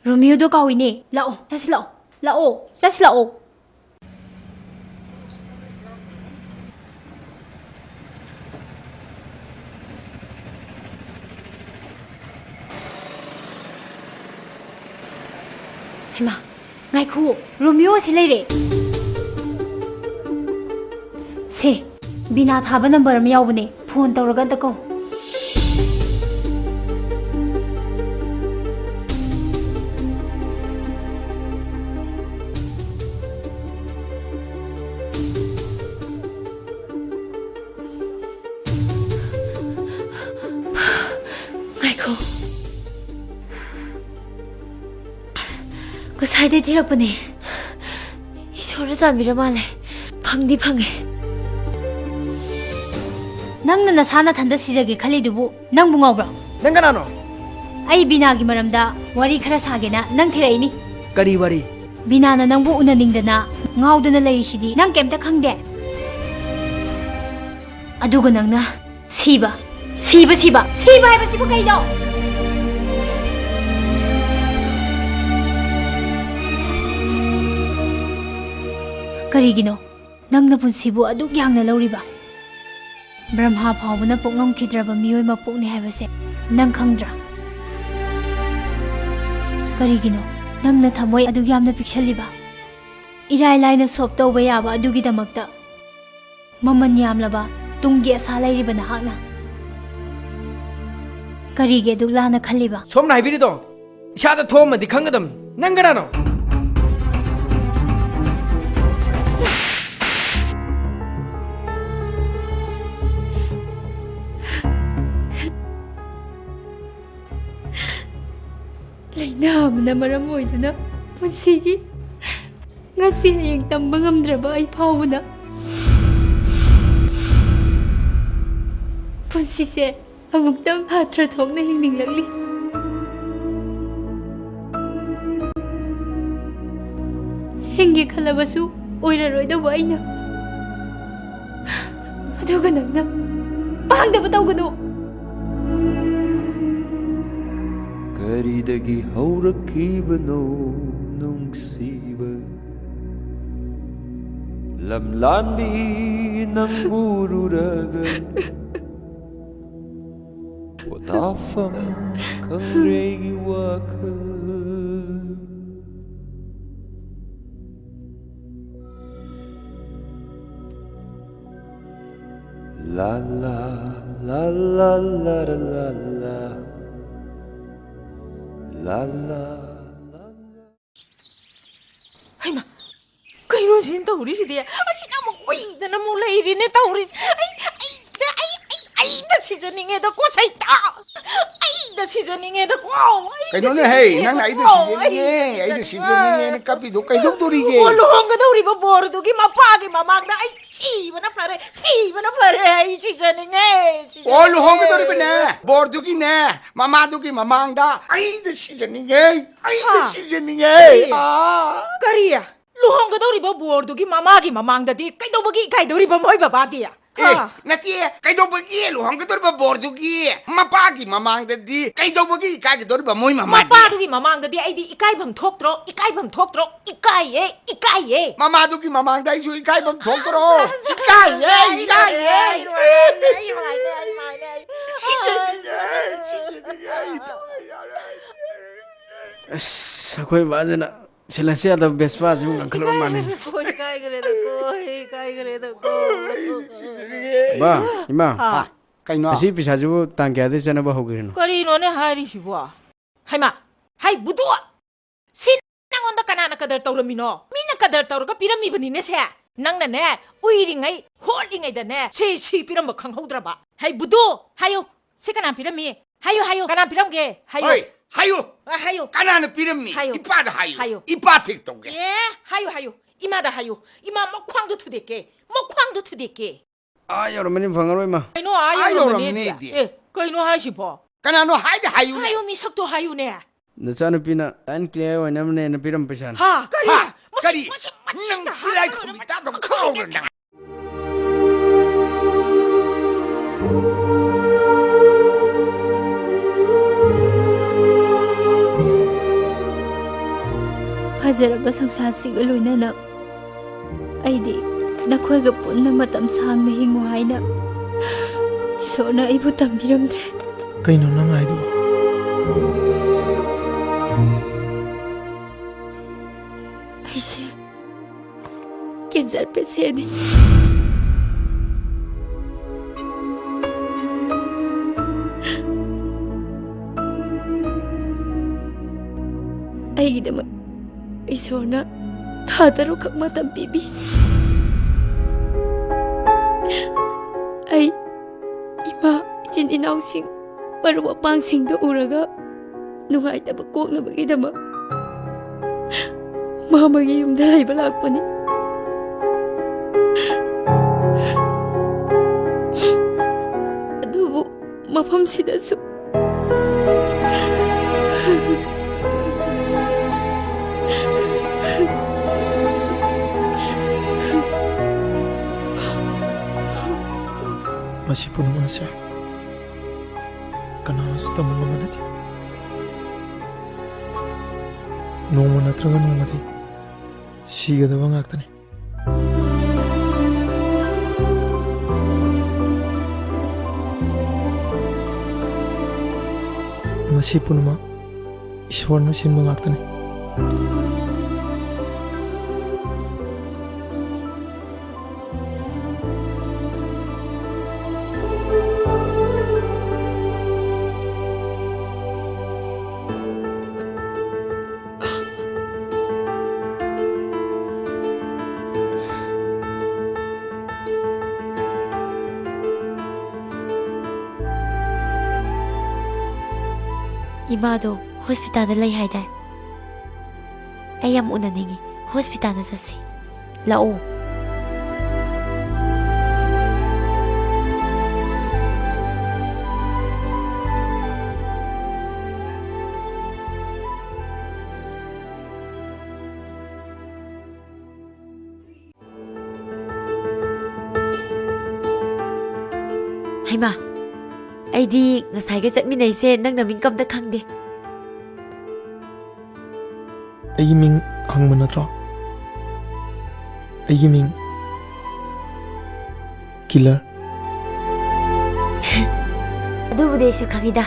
ꯔꯣꯃꯤꯌꯣꯗꯣ ꯀꯥꯎꯏꯅꯦ ꯂꯥꯛꯑꯣ ꯆꯠꯁꯤ ꯂꯥꯛꯑꯣ ꯂꯥꯛꯑꯣ ꯆꯠꯁꯤ ꯂꯥꯛꯑꯣ ꯍꯩꯃꯥ ꯉꯥꯏꯈꯣ ꯔꯣꯃꯤꯌꯣ ꯑꯁꯤ ꯂꯩꯔꯦ ꯁꯦ ꯕꯤꯅꯥ ꯊꯥꯕ ꯅꯝꯕꯔ ꯑꯃ ꯌꯥꯎꯕꯅꯦ ꯐꯣꯟ ꯇꯧꯔꯒ ꯑꯝꯇ ꯀꯧ Kasai thirakpane. Isora chambira male. Phangdi phange. Nangna nasana thanda sijage khalidubu nang bungawbra. Nang kanano? Ai bina gi maramda wari khara sagena nang thiraini. Kari wari. Bina na nangbu unaningdana ngawduna lerisidi nang kemta khangde. Aduga nangna siba haibasibu kaino. Karigino nangna punsibu aduk yangna lawriba. Brahma phawbuna pokngam khidraba miyoi mapokni haibase nang khangdra. Karigino nangna thamoi aduk yamna pikshaliba. Irai laina sop tawba yaba adugi damakta maman yamlaba tunggi asa lairiba nahakna. Karige aduk lana khaliba. Somna haibirido. Isada thomadi khangadam. Nang kanano? Laina amna maram oiduna pusigi ngasi hayeng tamba ngamdraba ai phawbuna. Punsise amuktang hatra thokna hingninglakli. Hinge khalabasu oiraroidaba aina. Aduga nangna pangdaba tawganu. Karidagi haurakibano nungsiba lamlanbi nang ururaga watafam kangregi wakal la la la la la la la La la la Haima, kayo sin tawri si dia. Asina mo oida na mo lairi ni tawri. Ay, da seasoning eda ko sa ita. Ay, da seasoning eda ko. Kaino na hey, nang ay da seasoning kapido kay doktorige. Walohong ka daw riba bordo gi mapagi mamagna. Ay, si mana pare. Ay, seasoning Walohong ka daw riba na. Bordo gi na. Mamado gi mamangda. Ay da seasoning Kariya. Luhong ka daw riba bordo gi mamagi mamangda di. Kay daw bagi kay daw riba moy babati ya. Nati kay daw bagi luhong ka daw riba bordo gi. Mapagi mamangda di. Kay daw bagi kay daw riba moy mamadi. Mapado gi mamangda di ay di ikay bam thoktro. Ikay. Mamado gi mamangda isu ikay bam thokro. Ikay. Sakoi bazana. Silasi ada bespa ju ngakalo mane. Kay gare da ko. Ba, ima. Kaino. Asi pisa ju tangkya de chana ba hogirino. Kari no ne hari sibo. Haima, hai budua. Sin nangonda kanana kadar tawramino. Mina kadar tawraga pirami bani ne se. Nang na ne uiringai holdingai da ne si piram khanghodraba. Hai budu, hayo. Se kana pirami. Hayo kana piramge. Hayo. Kanana pirami. Ipada hayo. Ipa tiktok. Hayo. Imada hayo. Ima mokwangdo tudeke. Ay, mani phangaro ima. Kaino ayo mani di. Kaino hasibo. Kanano hayo. Hayo mi sakto hayo ne. Nachanu pina tan clear wa namne na piram pesan. Ha, Kari. Nang ilai ko bitado ko na. Fazaraba sangsasiga loinana aidi nakoiga punna matam sangna hingu haina isona aibu tambiramdre. Kaino nang aidu? Aise cancer patient ni. Aigidamak Isona thadaro khak matam pibi. Ai ima ichin inausing paruwa pangsing da uraga nungai taba kokna bagidama ꯃꯥꯃꯒꯤ ꯌꯨꯝꯗ ꯂꯩꯕ ꯂꯥꯛꯄꯅꯤ ꯑꯗꯨꯕꯨ ꯃꯐꯝꯁꯤꯗꯁꯨ ꯃꯁꯤ ꯄꯨꯝꯅꯃꯛ ꯑꯁꯦ ꯀꯅꯥꯁꯨ ꯇꯝꯕ ꯉꯝꯕ ꯅꯠꯇꯦ ꯅꯣꯡꯃ ꯅꯠꯇ꯭ꯔꯒ ꯅꯣꯡꯃꯗꯤ ꯁꯤꯒꯗꯕ ꯉꯥꯛꯇꯅꯤ ꯃꯁꯤ ꯄꯨꯝꯅꯃꯛ ꯏꯁꯣꯔꯅ ꯁꯤꯟꯕ ꯉꯥꯛꯇꯅꯤ 이마도 호스피탈에 lay 하이다. ꯑꯩ ꯌꯥꯝ ꯎꯅꯅꯤꯡꯉꯤ. ꯍꯣꯁꯄꯤꯇꯥꯜꯗ ꯆꯠꯁꯤ. ꯂꯥꯛꯑꯣ. ꯍꯩꯃꯥ, ꯑꯩꯗꯤ ꯉꯁꯥꯏꯒ ꯆꯠꯃꯤꯟꯅꯩꯁꯦ ꯅꯪ ꯅꯃꯤꯡ ꯀꯝꯇ ꯈꯪꯗꯦ. ꯑꯩꯒꯤ ꯃꯤꯡ ꯍꯪꯕ ꯅꯠꯇ꯭ꯔꯣ? ꯑꯩꯒꯤ ꯃꯤꯡ ꯀꯤꯂꯔ. ꯑꯗꯨꯕꯨꯗꯤ ꯑꯩꯁꯨ ꯈꯪꯉꯤꯗ.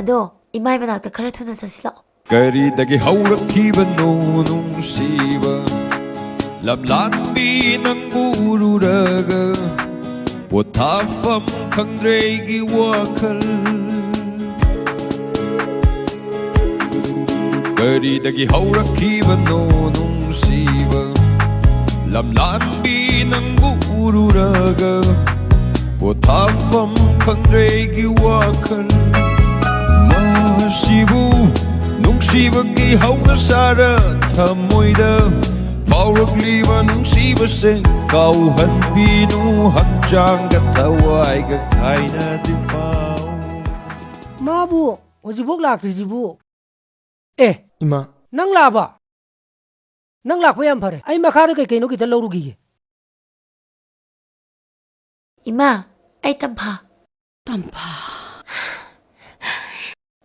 ꯑꯗꯣ ꯏꯃꯥꯏ ꯃꯅꯥꯛꯇ ꯈꯔ ꯊꯨꯅ ꯆꯠꯁꯤ ꯂꯥꯛꯑꯣ. ꯀꯔꯤꯗꯒꯤ ꯍꯧꯔꯛꯈꯤꯕꯅꯣ ꯅꯨꯡꯁꯤꯕ ꯂꯝꯂꯥꯟꯕꯤ ꯅꯪꯕꯨ ꯎꯔꯨꯔꯒ ꯄꯣꯊꯥꯐꯝ ꯈꯪꯗ꯭ꯔꯦ ꯑꯩꯒꯤ ꯋꯥꯈꯜ. ꯀꯔꯤꯗꯒꯤ ꯍꯧꯔꯛꯈꯤꯕꯅꯣ ꯅꯨꯡꯁꯤꯕ ꯂꯝꯂꯥꯟꯕꯤ ꯅꯪꯕꯨ ꯎꯔꯨꯔꯒ ꯄꯣꯊꯥꯐꯝ ꯈꯪꯗ꯭ꯔꯦ ꯑꯩꯒꯤ ꯋꯥꯈꯜ. ꯃꯁꯤꯕꯨ ꯅꯨꯡꯁꯤꯕꯒꯤ ꯍꯧꯅꯁꯥꯔ ꯊꯃꯣꯏꯗ ꯐꯥꯎꯔꯛꯂꯤꯕ ꯅꯨꯡꯁꯤꯕꯁꯦ ꯀꯥꯎꯍꯟꯕꯤꯅꯨ ꯍꯛꯆꯥꯡꯒ ꯊꯋꯥꯏꯒ ꯈꯥꯏꯅꯗꯤ ꯐꯥꯎ. 마부 어지복 락지부. 에, 이마. ꯅꯪ ꯂꯥꯛꯑꯕ? ꯅꯪ ꯂꯥꯛꯄ ꯌꯥꯝ ꯐꯔꯦ. ꯑꯩ ꯃꯈꯥꯗ ꯀꯩꯀꯩꯅꯣ ꯈꯤꯇ ꯂꯧꯔꯨꯈꯤꯒꯦ. 이마, ꯑꯩ ꯇꯝꯐꯥ. ꯇꯝꯐꯥ.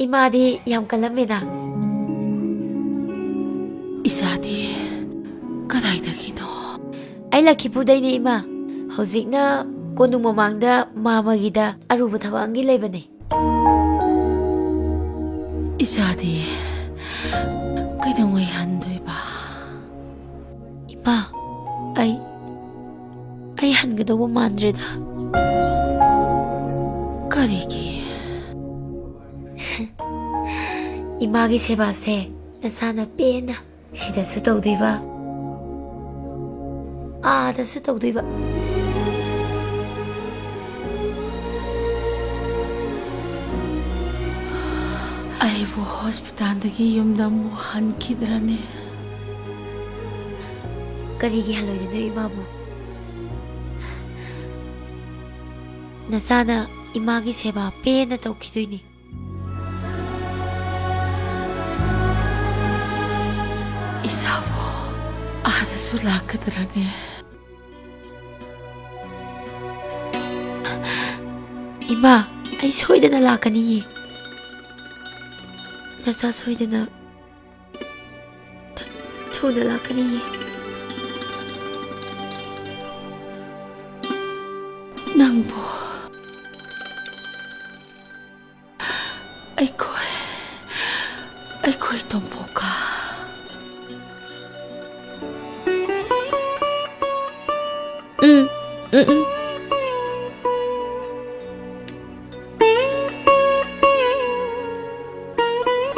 이마ꯗꯤ ꯌꯥꯝ ꯀꯜꯂꯝꯃꯦꯅ. 이사디 ꯀꯗꯥꯏꯗꯒꯤꯅꯣ? ꯑꯩ ꯂꯛꯈꯤꯄꯨꯔꯗꯩꯅꯦ ꯏꯃꯥ. ꯍꯧꯖꯤꯛꯅ ꯀꯣꯅꯨꯡ ꯃꯃꯥꯡꯗ ꯃꯥꯃꯒꯤꯗ ꯑꯔꯨꯕ ꯊꯕꯛ ꯑꯃꯒꯤ ꯂꯩꯕꯅꯦ. 이사디 ꯀꯩꯗꯧꯉꯩ ꯍꯟꯗꯣꯏꯕ? 이마, ꯑꯩ ꯍꯟꯒꯗꯧꯕ ꯃꯥꯟꯗ꯭ꯔꯦꯗ. ꯀꯔꯤꯒꯤ? 이마ꯒꯤ ꯁꯦꯕꯥꯁꯦ ꯅꯁꯥꯅ ꯄꯦꯟꯅ ꯁꯤꯗꯁꯨ ꯇꯧꯗꯣꯏꯕ, 아다수 ꯇꯧꯗꯣꯏꯕ. ꯑꯩꯕꯨ ꯍꯣꯁꯄꯤꯇꯥꯜꯗꯒꯤ ꯌꯨꯝꯗ ꯑꯃꯨꯛ ꯍꯟꯈꯤꯗ꯭ꯔꯅꯦ? ꯀꯔꯤꯒꯤ ꯍꯜꯂꯣꯏꯗꯣꯏꯅꯣ 이마ꯕꯨ? ꯅꯁꯥꯅ 이마ꯒꯤ ꯁꯦꯕꯥ ꯄꯦꯟꯅ ꯇꯧꯈꯤꯗꯣꯏꯅꯤ. 이사부 아다수 ꯂꯥꯛꯀꯗ꯭ꯔꯅꯦ? 이마, ꯑꯩ ꯁꯣꯏꯗꯅ ꯂꯥꯛꯀꯅꯤꯌꯦ. ꯅꯆꯥ ꯁꯣꯏꯗꯅ ꯊꯨꯅ ꯂꯥꯛꯀꯅꯤꯌꯦ. ꯅꯪꯕꯨ ꯑꯩꯈꯣꯏ ꯇꯣꯝꯄꯣꯛꯀ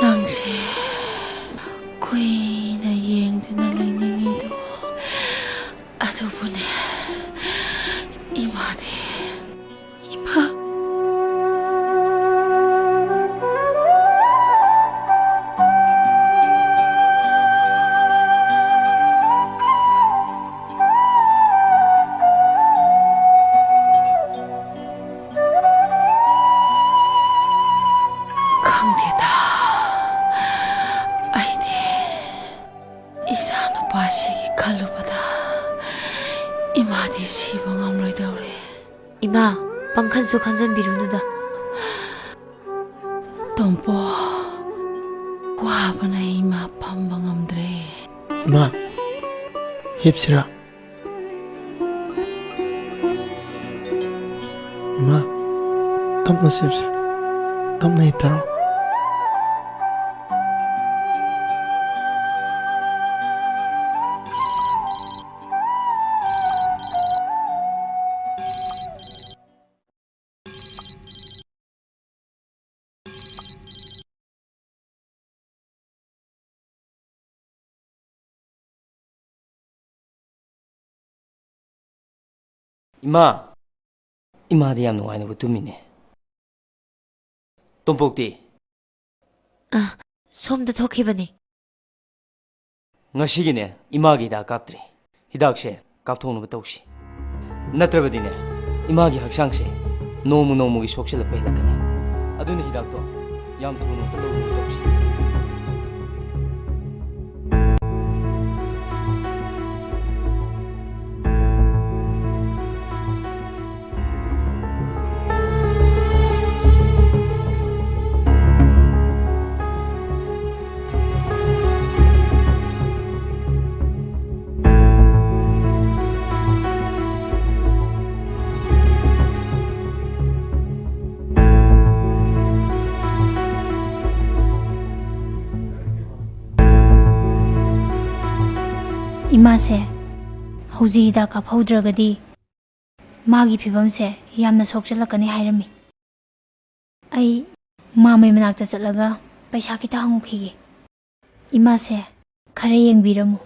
ꯅꯪꯁꯦ ꯀꯨꯏꯅ ꯌꯦꯡꯗꯨꯅ ꯂꯩꯅꯤꯡꯉꯤꯗꯣ ꯑꯗꯨꯕꯨꯅꯦ 이마디. 이마. ꯁꯤꯕ ꯉꯝꯂꯣꯏꯗꯧꯔꯦ. 이마, ꯄꯥꯡꯈꯟꯁꯨ ꯈꯟꯖꯟꯕꯤꯔꯨꯅꯨꯗ. ꯇꯣꯝꯄꯣ, ꯋꯥꯕꯅ ꯏꯃꯥ ꯐꯝꯕ ꯉꯝꯗ꯭ꯔꯦ. ꯏꯃꯥ ꯍꯤꯞꯁꯤꯔꯥ ꯏꯃꯥ ꯇꯞꯅ ꯁꯤꯞꯁꯤ ꯇꯞꯅ ꯍꯤꯞꯊꯔꯣ 이마ꯗꯤ ꯌꯥꯝ ꯅꯨꯡꯉꯥꯏꯅꯕꯨ ꯇꯨꯝꯃꯤꯅꯦ. ꯇꯣꯝꯄꯣꯛꯇꯤ ꯁꯣꯝꯗ ꯊꯣꯛꯈꯤꯕꯅꯤ. ꯉꯁꯤꯒꯤꯅꯦ 이마ꯒꯤ ꯍꯤꯗꯥꯛ ꯀꯥꯞꯇ꯭ꯔꯤ. ꯍꯤꯗꯥꯛꯁꯦ ꯀꯥꯞꯊꯣꯛꯅꯕ ꯇꯧꯁꯤ. ꯅꯠꯇ꯭ꯔꯕꯗꯤꯅꯦ 이마ꯒꯤ ꯍꯛꯆꯥꯡꯁꯦ ꯅꯣꯡꯃ ꯅꯣꯡꯃꯒꯤ ꯁꯣꯛꯆꯤꯜꯂꯛꯄ ꯍꯦꯜꯂꯛꯀꯅꯤ. ꯑꯗꯨꯅ ꯍꯤꯗꯥꯛꯇꯣ ꯌꯥꯝ ꯊꯨꯅ ꯂꯧꯅꯕ ꯇꯧꯁꯤ. 이마세 ꯍꯧꯖꯤꯛ ꯍꯤꯗꯥꯛ ꯀꯥꯞꯍꯧꯗ꯭ꯔꯒꯗꯤ ꯃꯥꯒꯤ ꯐꯤꯕꯝꯁꯦ ꯌꯥꯝꯅ ꯁꯣꯛꯆꯤꯜꯂꯛꯀꯅꯤ ꯍꯥꯏꯔꯝꯃꯤ. ꯑꯩ ꯃꯥꯃꯩ ꯃꯅꯥꯛꯇ ꯆꯠꯂꯒ ꯄꯩꯁꯥ ꯈꯤꯇ ꯍꯪꯉꯨꯈꯤꯒꯦ. 이마세 ꯈꯔ ꯌꯦꯡꯕꯤꯔꯝꯃꯨ.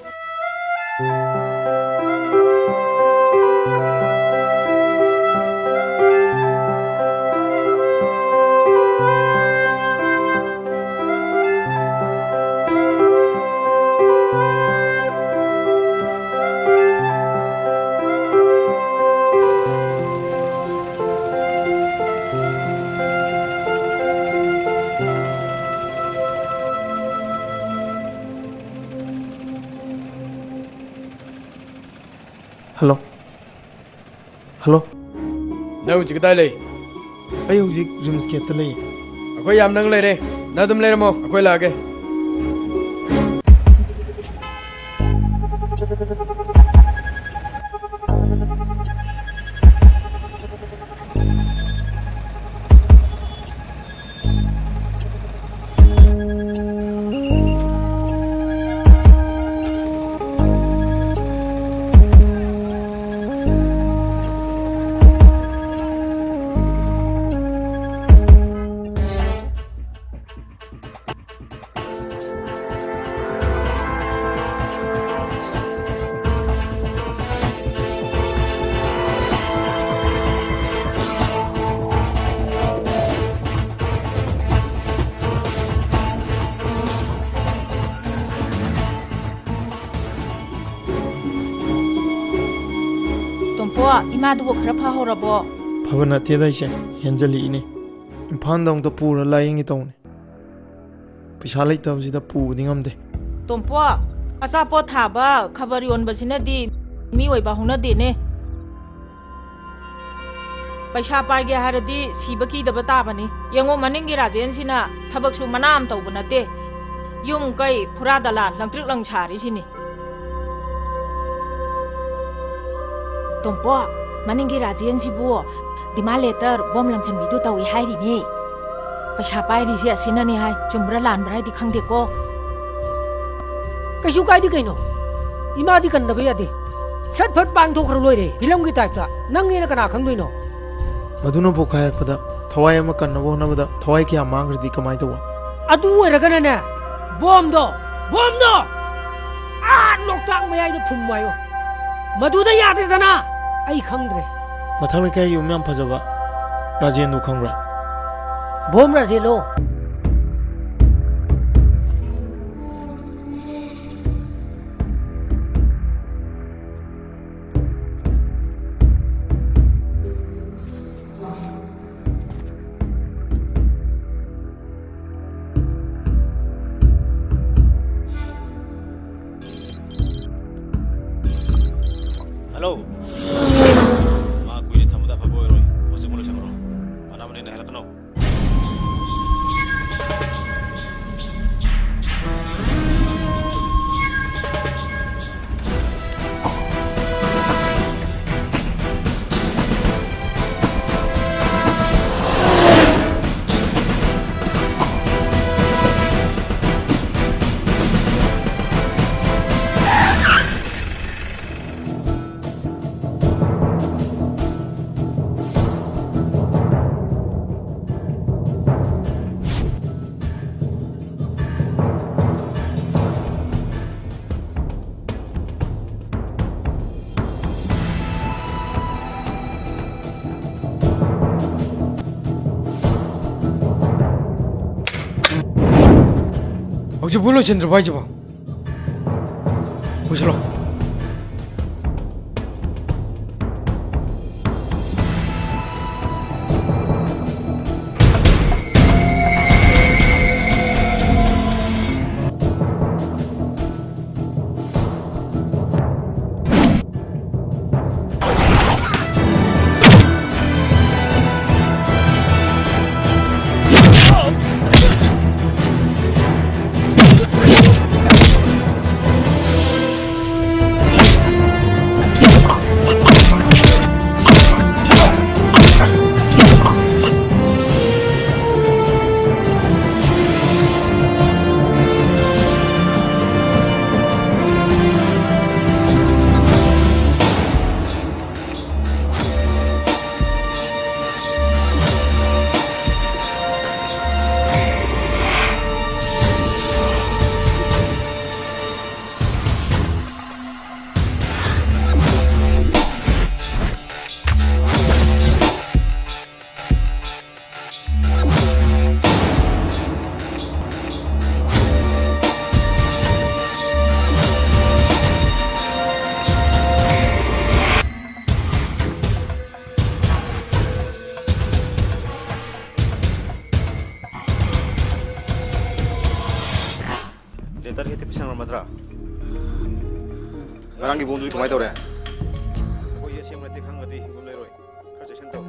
ꯍꯜꯂꯣ ꯍꯜꯂꯣ ꯅꯪ ꯍꯧꯖꯤꯛ ꯀꯗꯥꯏ ꯂꯩ? ꯑꯩ ꯍꯧꯖꯤꯛ ꯔꯤꯝꯁ ꯒꯦꯠꯇ ꯂꯩ. ꯑꯩꯈꯣꯏ ꯌꯥꯝ ꯅꯪ ꯂꯩꯔꯦ. ꯅꯪ ꯑꯗꯨꯝ ꯂꯩꯔꯝꯃꯣ, ꯑꯩꯈꯣꯏ ꯂꯥꯛꯑꯒꯦ. ꯇꯣꯝꯄꯣ, 이마ꯗꯨꯕꯨ ꯈꯔ ꯐꯍꯧꯔꯕꯣ? ꯐꯕ ꯅꯠꯇꯦꯗ ꯑꯩꯁꯦ ꯍꯦꯟꯖꯜꯂꯛꯏꯅꯦ. ꯏꯝꯐꯥꯜꯗ ꯑꯃꯨꯛꯇ ꯄꯨꯔ ꯂꯥꯏꯌꯦꯡꯒꯦ ꯇꯧꯅꯦ. ꯄꯩꯁꯥ ꯂꯩꯇꯕꯁꯤꯗ ꯄꯨꯕꯗꯤ ꯉꯝꯗꯦ. ꯇꯣꯝꯄꯣ, ꯑꯆꯥꯄꯣꯠ ꯊꯥꯕ ꯈꯕꯔ ꯌꯣꯟꯕꯁꯤꯅꯗꯤ ꯃꯤ ꯑꯣꯏꯕ ꯍꯧꯅꯗꯦꯅꯦ. ꯄꯩꯁꯥ ꯄꯥꯏꯒꯦ ꯍꯥꯏꯔꯗꯤ ꯁꯤꯕ ꯀꯤꯗꯕ ꯇꯥꯕꯅꯤ. ꯌꯦꯡꯉꯣ ꯃꯅꯤꯡꯒꯤ ꯔꯥꯖꯦꯟꯁꯤꯅ ꯊꯕꯛꯁꯨ ꯃꯅꯥ ꯑꯃ ꯇꯧꯕ ꯅꯠꯇꯦ. ꯌꯨꯝ ꯀꯩ ꯐꯨꯔꯥ ꯗꯂꯥꯟ ꯂꯪꯇ꯭ꯔꯤꯛ ꯂꯪ ꯁꯥꯔꯤꯁꯤꯅꯤ. ꯇꯣꯝꯄꯣ, ꯃꯅꯤꯡꯒꯤ ꯔꯥꯖꯦꯟꯁꯤꯕꯨ ꯗꯤꯃꯥꯟ ꯂꯦꯇꯔ ꯕꯣꯝ ꯂꯪꯁꯟꯕꯤꯗꯨ ꯇꯧꯏ ꯍꯥꯏꯔꯤꯅꯦ. ꯄꯩꯁꯥ ꯄꯥꯏꯔꯤꯁꯦ ꯑꯁꯤꯅꯅꯤ ꯍꯥꯏ. ꯆꯨꯝꯕ꯭ꯔꯥ ꯂꯥꯟꯕ꯭ꯔꯥ ꯍꯥꯏꯗꯤ ꯈꯪꯗꯦꯀꯣ. ꯀꯩꯁꯨ ꯀꯥꯏꯗꯦ ꯀꯩꯅꯣ. ꯏꯃꯥꯗꯤ ꯀꯟꯗꯕ ꯌꯥꯗꯦ. ꯁꯠ ꯐꯠ ꯄꯥꯡꯊꯣꯛꯈ꯭ꯔ ꯂꯣꯏꯔꯦ. ꯐꯤꯂꯝꯒꯤ ꯇꯥꯏꯞꯇ. ꯅꯪꯅꯦꯅ ꯀꯅꯥ ꯈꯪꯗꯣꯏꯅꯣ? ꯃꯗꯨꯅ ꯄꯣꯛꯈꯥꯏꯔꯛꯄꯗ ꯊꯋꯥꯏ ꯑꯃ ꯀꯟꯅꯕ ꯍꯣꯠꯅꯕꯗ ꯊꯋꯥꯏ ꯀꯌꯥ ꯃꯥꯡꯈ꯭ꯔꯗꯤ ꯀꯃꯥꯏꯅ ꯇꯧꯕ? ꯑꯗꯨ ꯑꯣꯏꯔꯒꯅꯅꯦ, ꯕꯣꯝꯗꯣ ꯂꯣꯛꯇꯥꯛ ꯃꯌꯥꯏꯗ ꯐꯨꯝꯃꯨ ꯍꯥꯏꯌꯣ. ꯃꯗꯨꯗ ꯌꯥꯗ꯭ꯔꯦꯗꯅ ꯑꯩ ꯈꯪꯗ꯭ꯔꯦ. ꯃꯊꯛ ꯂꯩꯀꯥꯏ ꯌꯨꯝ ꯌꯥꯝ ꯐꯖꯕ ꯔꯥꯖꯦꯟꯗꯨ ꯈꯪꯕ꯭ꯔꯥ? ꯕꯣꯝ ꯔꯥꯖꯦꯟꯂꯣ? ꯍꯜꯂꯣ. ꯍꯧꯖꯤꯛꯐꯥꯎ ꯂꯣꯏꯁꯤꯟꯗ꯭ꯔꯕ ꯍꯥꯏꯁꯤꯕꯣ ꯂꯣꯏꯁꯤꯜꯂꯣ ꯂꯦꯇꯔ ꯍꯦꯛꯇ ꯄꯤꯁꯪꯂꯝꯃꯗ꯭ꯔꯥ ꯉꯔꯥꯡꯒꯤ ꯕꯣꯝꯗꯨꯗꯤ ꯀꯃꯥꯏꯅ ꯇꯧꯔꯦ ꯑꯩꯈꯣꯏꯁꯦ ꯑꯁꯦꯡꯕ ꯅꯠꯇꯦ ꯈꯪꯉꯗꯤ ꯍꯤꯡꯒꯣꯜ ꯂꯩꯔꯣꯏ ꯈꯔ ꯆꯦꯛꯁꯤꯟ ꯇꯧ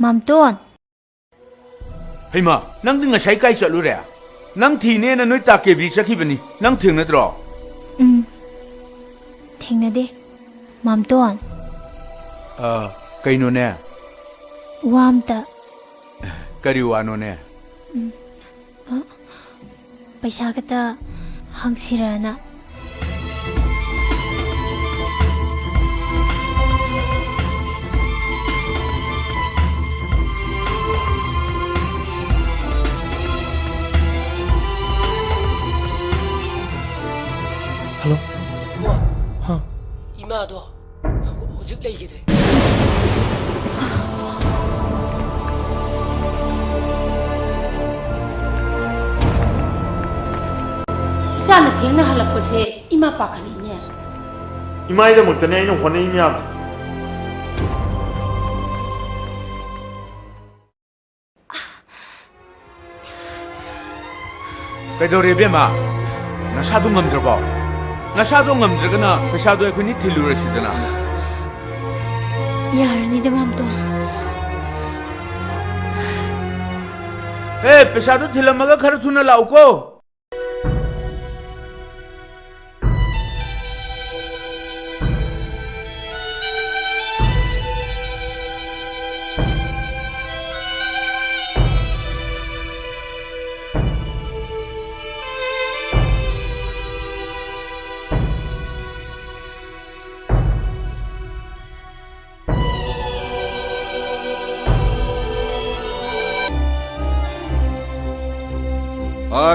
ꯃꯥꯝꯇꯣꯟ ꯍꯩꯃꯥ ꯅꯪꯗꯤ ꯉꯁꯥꯏ ꯀꯥꯏ ꯆꯠꯂꯨꯔꯦ ꯅꯪ ꯊꯤꯅꯦꯅ ꯅꯣꯏ ꯇꯥꯀꯦꯕꯤ ꯆꯠꯈꯤꯕꯅꯤ ꯅꯪ ꯊꯦꯡꯅꯗ꯭ꯔꯣ ꯊꯦꯡꯅꯗꯦ ꯃꯥꯝꯇꯣꯟ ꯀꯩꯅꯣꯅꯦ ꯋꯥ ꯑꯝꯇ ꯀꯔꯤ ꯋꯥꯅꯣꯅꯦ ꯄꯩꯁꯥ ꯈꯛꯇ ꯍꯪꯁꯤꯔꯅ ꯍꯜꯂꯣ ꯍꯥ 이마도 오직 레이기들 이사는 ꯊꯦꯡꯅ ꯍꯜꯂꯛꯄꯁꯦ 이마 ꯄꯥꯈꯠꯂꯤꯅꯦ 이마이ꯗꯃꯛꯇꯅꯦ ꯑꯩꯅ ꯍꯣꯠꯅꯩ ꯃꯌꯥꯝꯗꯣ ꯀꯩꯗꯧꯔꯦ ꯏꯕꯦꯝꯃ ꯅꯁꯥꯗꯣ ꯉꯝꯗ꯭ꯔꯕꯣ ꯅꯁꯥꯗꯣ ꯉꯝꯗ꯭ꯔꯒꯅ ꯄꯩꯁꯥꯗꯣ ꯑꯩꯈꯣꯏꯅꯤ ꯊꯤꯜꯂꯨꯔꯁꯤꯗꯅ ꯌꯥꯔꯅꯤꯗ ꯃꯥꯝꯇꯣꯟ ꯍꯦ ꯄꯩꯁꯥꯗꯣ ꯊꯤꯜꯂꯝꯃꯒ ꯈꯔ ꯊꯨꯅ ꯂꯥꯛꯎꯀꯣ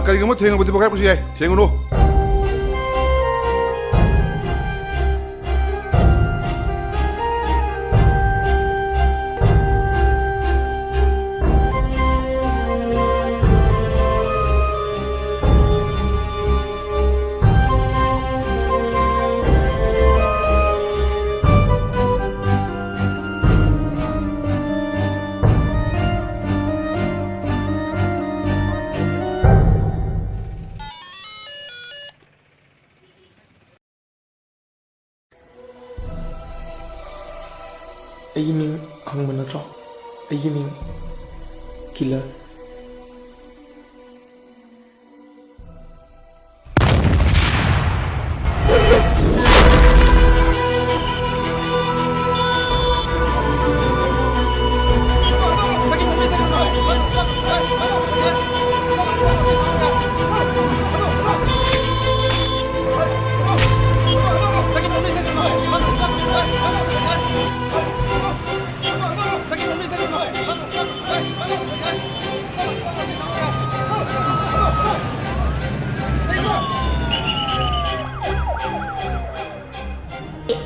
ꯀꯔꯤꯒꯨꯝꯕ ꯊꯦꯡꯉꯕꯗꯤ ꯄꯣꯈꯥꯏꯕꯁꯨ ꯌꯥꯏ ꯊꯦꯡꯉꯨꯅꯨ ꯑꯩꯒꯤ ꯃꯤꯡ ꯍꯪꯕ ꯅꯠꯇ꯭ꯔꯣ ꯑꯩꯒꯤ ꯃꯤꯡ ꯀꯤꯂꯔ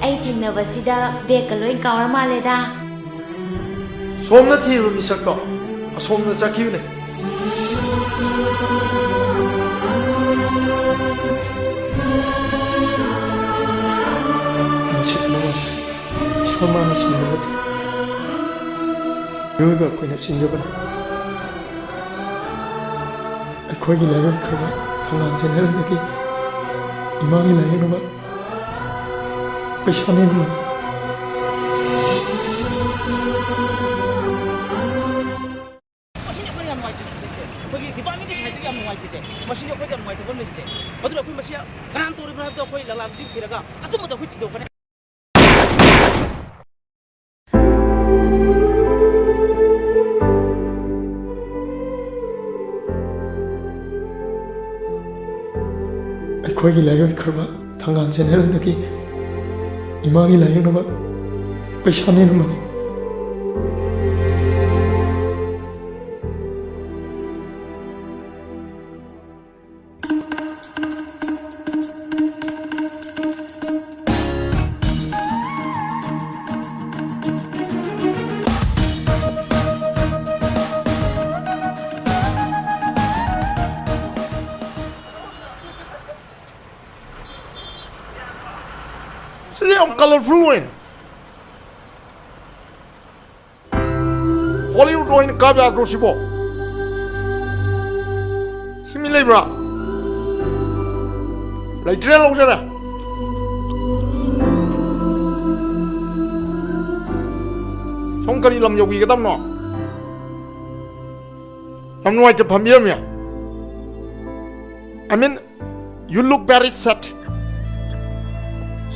ꯑꯩ ꯊꯦꯡꯅꯕꯁꯤꯗ ꯕꯦꯒꯀ ꯂꯣꯏ ꯀꯥꯎꯔ ꯃꯥꯜꯂꯦꯗ ꯁꯣꯝꯅ ꯊꯤꯔꯤꯕ ꯃꯤꯁꯛꯇꯣ ꯑꯁꯣꯝꯗ ꯆꯠꯈꯤꯕꯅꯦ ꯃꯁꯤ ꯄꯨꯝꯅꯃꯛꯁꯦ ꯏꯁꯣꯔ ꯃꯥꯅ ꯁꯤꯟꯕ ꯅꯠꯇꯦ ꯃꯤꯑꯣꯏꯕ ꯑꯩꯈꯣꯏꯅ ꯁꯤꯟꯖꯕꯅꯤ ꯑꯩꯈꯣꯏꯒꯤ ꯂꯥꯏꯑꯣꯟꯈ꯭ꯔꯕ ꯊꯧꯅꯥ ꯆꯦꯅꯦꯜꯗꯒꯤ ꯏꯃꯥꯒꯤ ꯂꯥꯏꯌꯦꯡꯅꯕ ꯄꯩꯁꯥ ꯅꯤꯔꯝꯕꯅꯤ ꯃꯁꯤꯅꯤ ꯑꯩꯈꯣꯏꯅ ꯌꯥꯝ ꯅꯨꯡꯉꯥꯏꯇ꯭ꯔꯤꯁꯦ ꯑꯩꯈꯣꯏꯒꯤ ꯗꯤꯄꯥꯔꯠꯃꯦꯟꯒꯤ ꯁꯥꯏꯠꯇꯒꯤ ꯌꯥꯝ ꯅꯨꯡꯉꯥꯏꯇ꯭ꯔꯤꯁꯦ ꯃꯁꯤꯅꯤ ꯑꯩꯈꯣꯏꯗ ꯌꯥꯝ ꯅꯨꯡꯉꯥꯏꯇꯕ ꯂꯩꯔꯤꯁꯦ ꯑꯗꯨꯅ ꯑꯩꯈꯣꯏ ꯃꯁꯤ ꯀꯅꯥꯅ ꯇꯧꯔꯤꯕꯅꯣ ꯍꯥꯏꯕꯗꯣ ꯑꯩꯈꯣꯏ ꯂꯂꯥꯟꯕꯁꯤꯡ ꯊꯤꯔꯒ ꯑꯆꯨꯝꯕꯗꯣ ꯑꯩꯈꯣই ꯊꯤꯗꯣꯛꯀꯅꯤ ꯑꯩꯈꯣꯏꯒꯤ ꯂꯥꯏꯑꯣꯟꯈ꯭ꯔꯕ ꯊꯪꯒꯥꯜ ꯆꯦꯅꯦꯜꯗꯒꯤ ꯏꯃꯥꯒꯤ ꯂꯥꯏꯌꯦꯡꯅꯕ ꯄꯩꯁꯥ ꯅꯤꯔꯝꯕꯅꯤ ꯁꯤꯗꯤ ꯌꯥꯝ ꯀꯂꯔꯐꯨꯜ ꯑꯣꯏꯅ ꯍꯣꯂꯤꯋꯨꯗ ꯑꯣꯏꯅ ꯀꯥꯞ ꯌꯥꯗ꯭ꯔꯣ ꯁꯤꯕꯣ ꯁꯤꯃꯤ ꯂꯩꯕ꯭ꯔꯥ ꯂꯩꯇ꯭ꯔꯦ ꯂꯧꯖꯔꯦ ꯁꯣꯝ ꯀꯔꯤ ꯂꯝ ꯌꯧꯕꯤꯒꯗꯕꯅꯣ ꯌꯥꯝ ꯅꯨꯡꯉꯥꯏꯇꯦ ꯐꯝꯕꯤꯔꯝꯃꯦ I mean you look very sad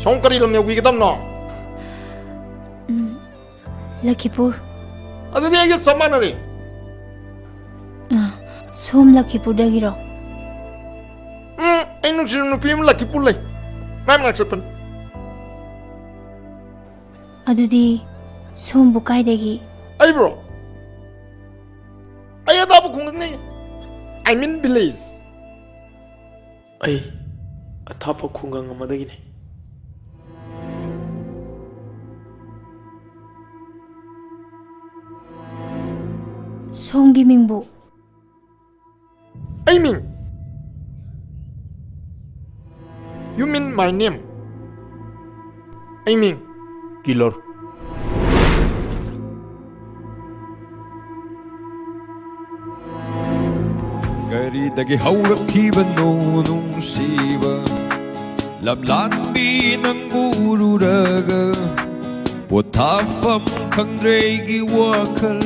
ꯁꯣꯝ ꯀꯔꯤ ꯂꯝ ꯌꯧꯕꯤꯒꯗꯕꯅꯣ ꯂꯈꯤꯄꯨꯔ ꯑꯗꯨꯗꯤ ꯑꯩꯒ ꯆꯞ ꯃꯥꯟꯅꯔꯦ ꯁꯣꯝ ꯂꯈꯤꯄꯨꯔꯗꯒꯤꯔꯣ ꯑꯩ ꯅꯨꯡꯁꯤꯕ ꯅꯨꯄꯤ ꯑꯃ ꯂꯛꯈꯤꯄꯨꯔ ꯂꯩ ꯃꯥꯏ ꯃꯅꯥꯛ ꯆꯠꯄꯅꯤ ꯑꯗꯨꯗꯤ ꯁꯣꯝꯕꯨ ꯀꯥꯏꯗꯒꯤ ꯑꯩꯕ꯭ꯔꯣ ꯑꯩ ꯑꯇꯥꯞꯄ ꯈꯨꯡꯒꯪꯅꯤ I mean village ꯑꯩ ꯑꯊꯥꯞꯄ ꯈꯨꯡꯒꯪ ꯑꯃꯗꯒꯤꯅꯤ ꯁꯣꯝꯒꯤ ꯃꯤꯡꯕꯨ ꯑꯩ ꯃꯤꯡ You mean my name ꯑꯩ ꯃꯤꯡ ꯀꯤꯂꯔ ꯀꯔꯤꯗꯒꯤ ꯍꯧꯔꯛꯈꯤꯕꯅꯣ ꯅꯨꯡꯁꯤꯕ ꯂꯝꯂꯥꯟꯕꯤ ꯅꯪꯕꯨ ꯎꯔꯨꯔꯒ ꯄꯣꯊꯥꯐꯝ ꯈꯪꯗ꯭ꯔꯦ ꯑꯩꯒꯤ ꯋꯥꯈꯜ